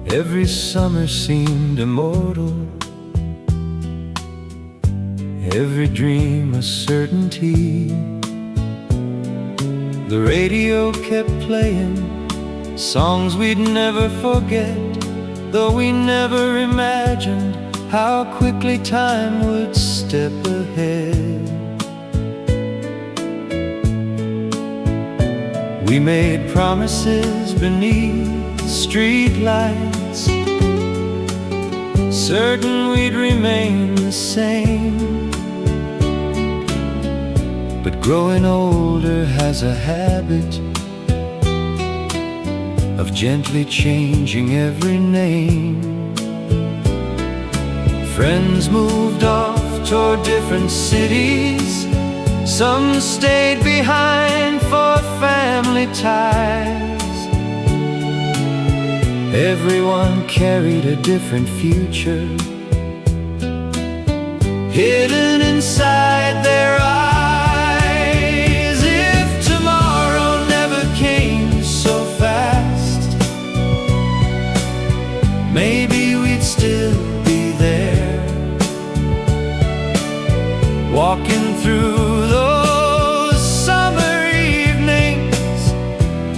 Every summer seemed immortal, every dream a certainty. The radio kept playing songs we'd never forget, though we never imagined how quickly time would step ahead. We made promises beneath streetlights, certain we'd remain the same. But growing older has a habit of gently changing every name. Friends moved off toward different cities, some stayed behind for family ties. Everyone carried a different future hidden inside their eyes. If tomorrow never came so fast, maybe we'd still be there, walking through those summer evenings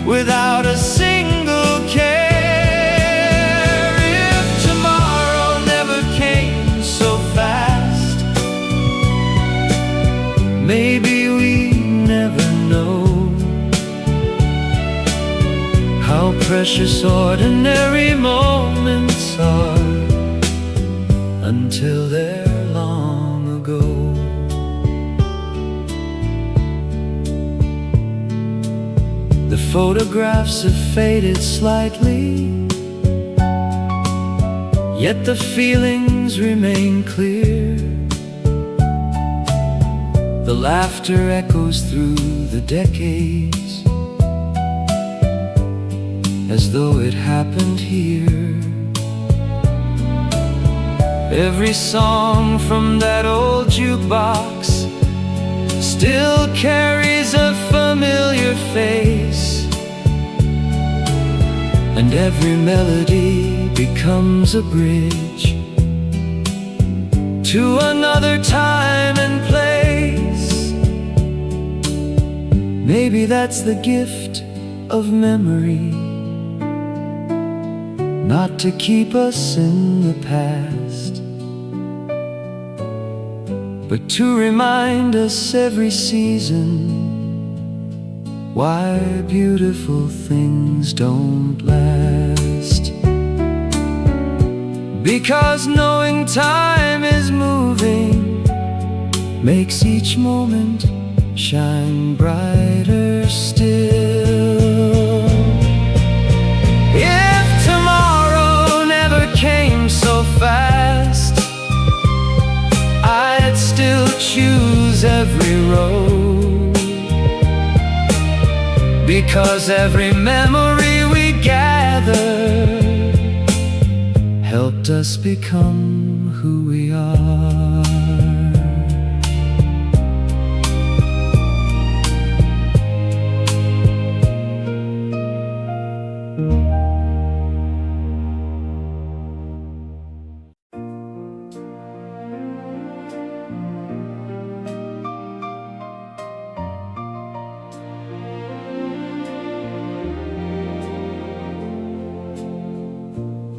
without a single care. If tomorrow never came so fast, maybe we never know how precious ordinary moments are until they're long ago. The photographs have faded slightly, yet the feelings remain clear. The laughter echoes through the decades, as though it happened here. Every song from that old jukebox still carries a familiar face, and every melody becomes a bridge to another time and place. Maybe that's the gift of memory, not to keep us in the past, but to remind us every season why beautiful things don't last. Because knowing time is moving makes each moment shine brighter still. If tomorrow never came so fast, I'd still choose every road because every memory we gather helped us become who we are.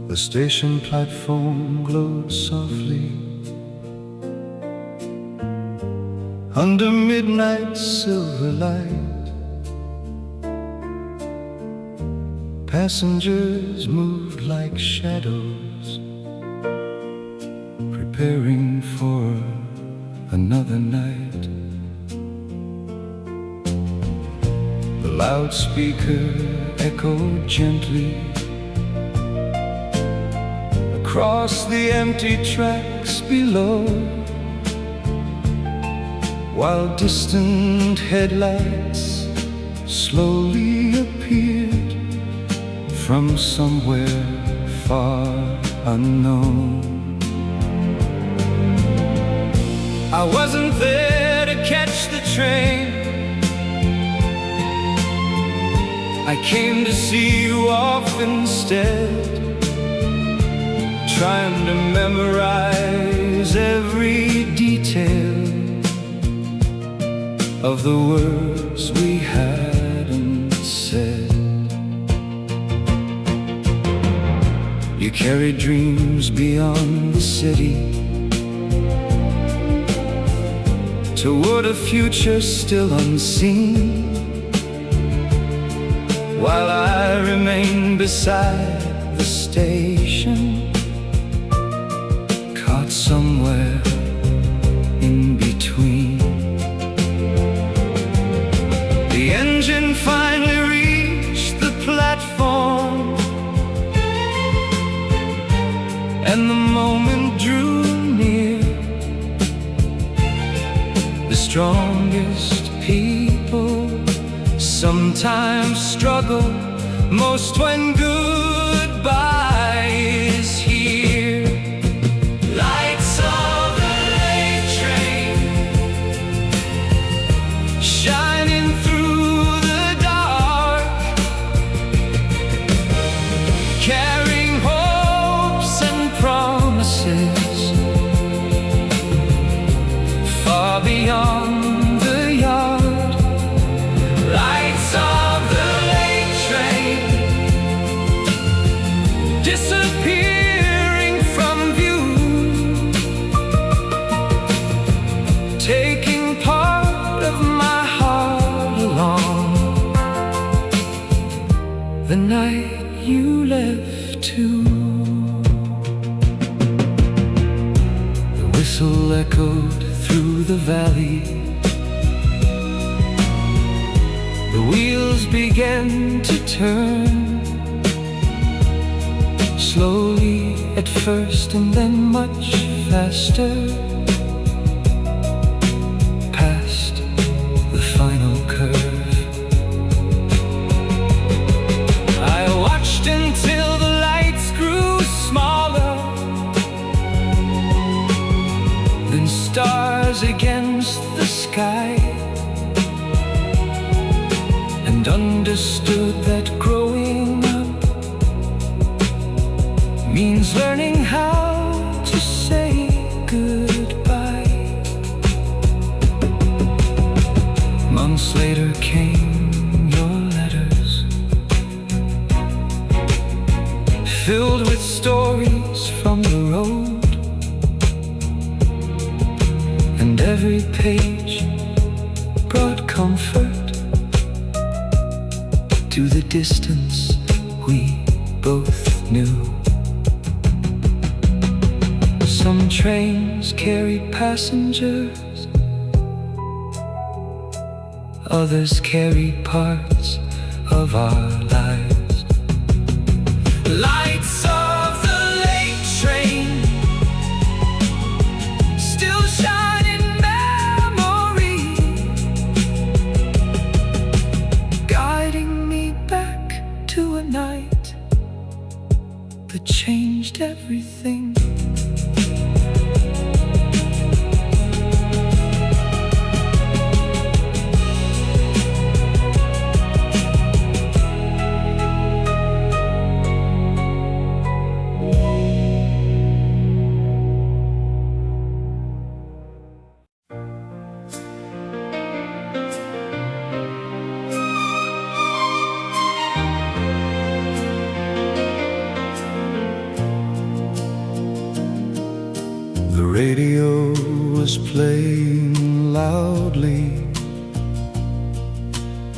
The station platform glowed softly under midnight silver light. Passengers moved like shadows, preparing for another night. The loudspeaker echoed gently across the empty tracks below, while distant headlights slowly appeared from somewhere far unknown. I wasn't there to catch the train. I came to see you off instead, trying to memorize every detail of the words we hadn't said. You carried dreams beyond the city, toward a future still unseen, while I remained beside the station, caught somewhere in between. The engine finally reached the platform, and the moment drew near. The strongest people sometimes struggle most when goodbye is here. Lights of the late train shining through the dark, carrying hopes and promises far beyond the yard. Lights of the late train disappearing from view, taking part of my heart along. The night you left too. The whistle echoed through the valley. The wheels began to turn, slowly at first and then much faster, past the final curve. I watched until the lights grew smaller, then stars against the sky, and understood that growing up means learning how to say goodbye. Months later came your letters, filled with stories from the road, and every page brought comfort to the distance we both knew. Some trains carry passengers, others carry parts of our lives. Lights of the late train still shine in memory, guiding that changed everything. The radio was playing loudly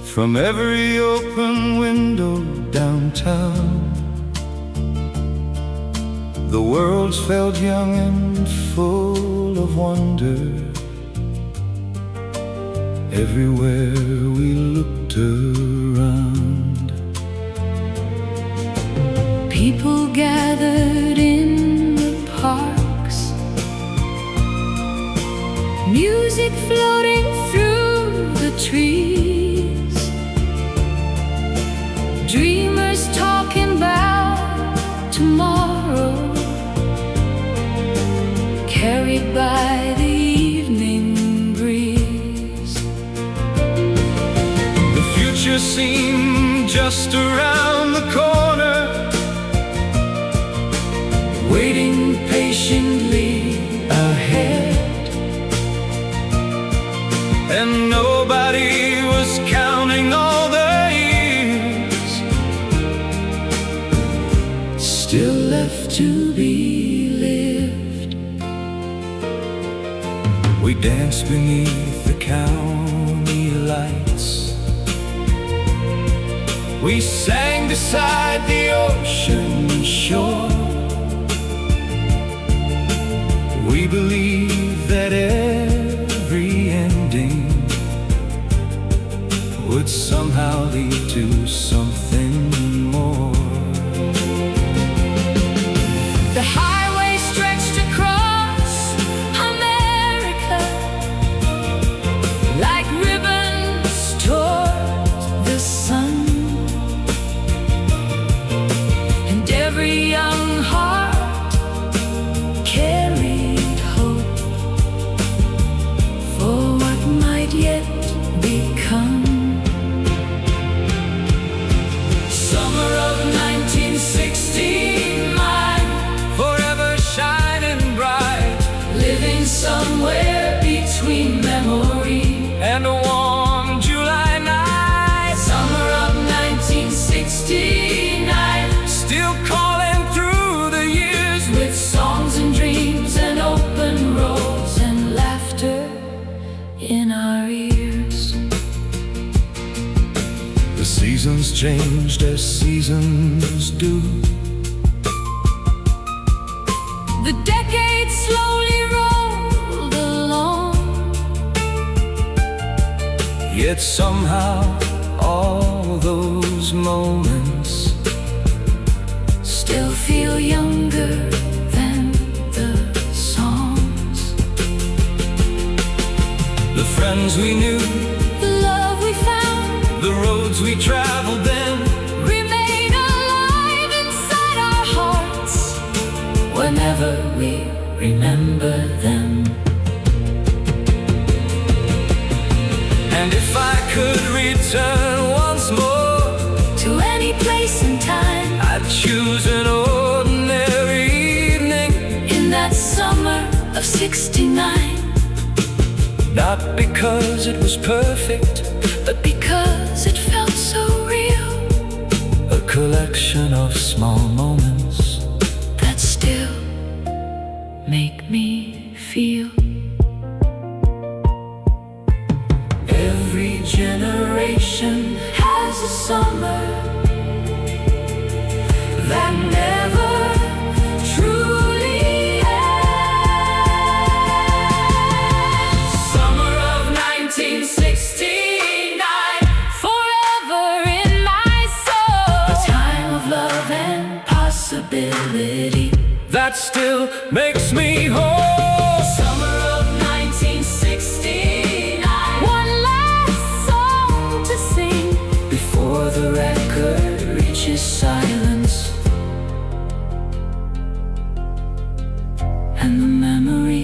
from every open window downtown. The world felt young and full of wonder. Everywhere we looked around, people gathered in the parks, music floating through the trees, dreamers talking about tomorrow, carried by the evening breeze. the future seemed just around the corner, waiting patiently ahead. And nobody was counting all the years still left to be lived. We danced beneath the county lights, we sang beside the ocean shore. We believed that every ending would somehow lead to something more. The highway stretched across America like ribbons toward the sun, and every young heart carried hope for what might yet become. Summer of 1969, forever shining bright, Living somewhere between memory and a warm July night. Summer of 1969, Still calling through the years, with songs and dreams and open roads and laughter in our ears. the seasons changed as seasons do. The decades slowly rolled along, Yet somehow all those moments still feel younger than the songs. the friends we knew, The love we found the roads we traveled then, remain alive inside our hearts whenever we remember them. and if I could return once more, To any place and time I'd choose an ordinary evening. in that summer of '69, Not because it was perfect, but because it felt so real, a collection of small moments that still make me feel. every Generation has a summer that never truly ends. summer of 1969, Forever in my soul, a time of love and possibility. that still makes me whole. Summer of 1969, one last song to sing Before the record reaches silence, and the memories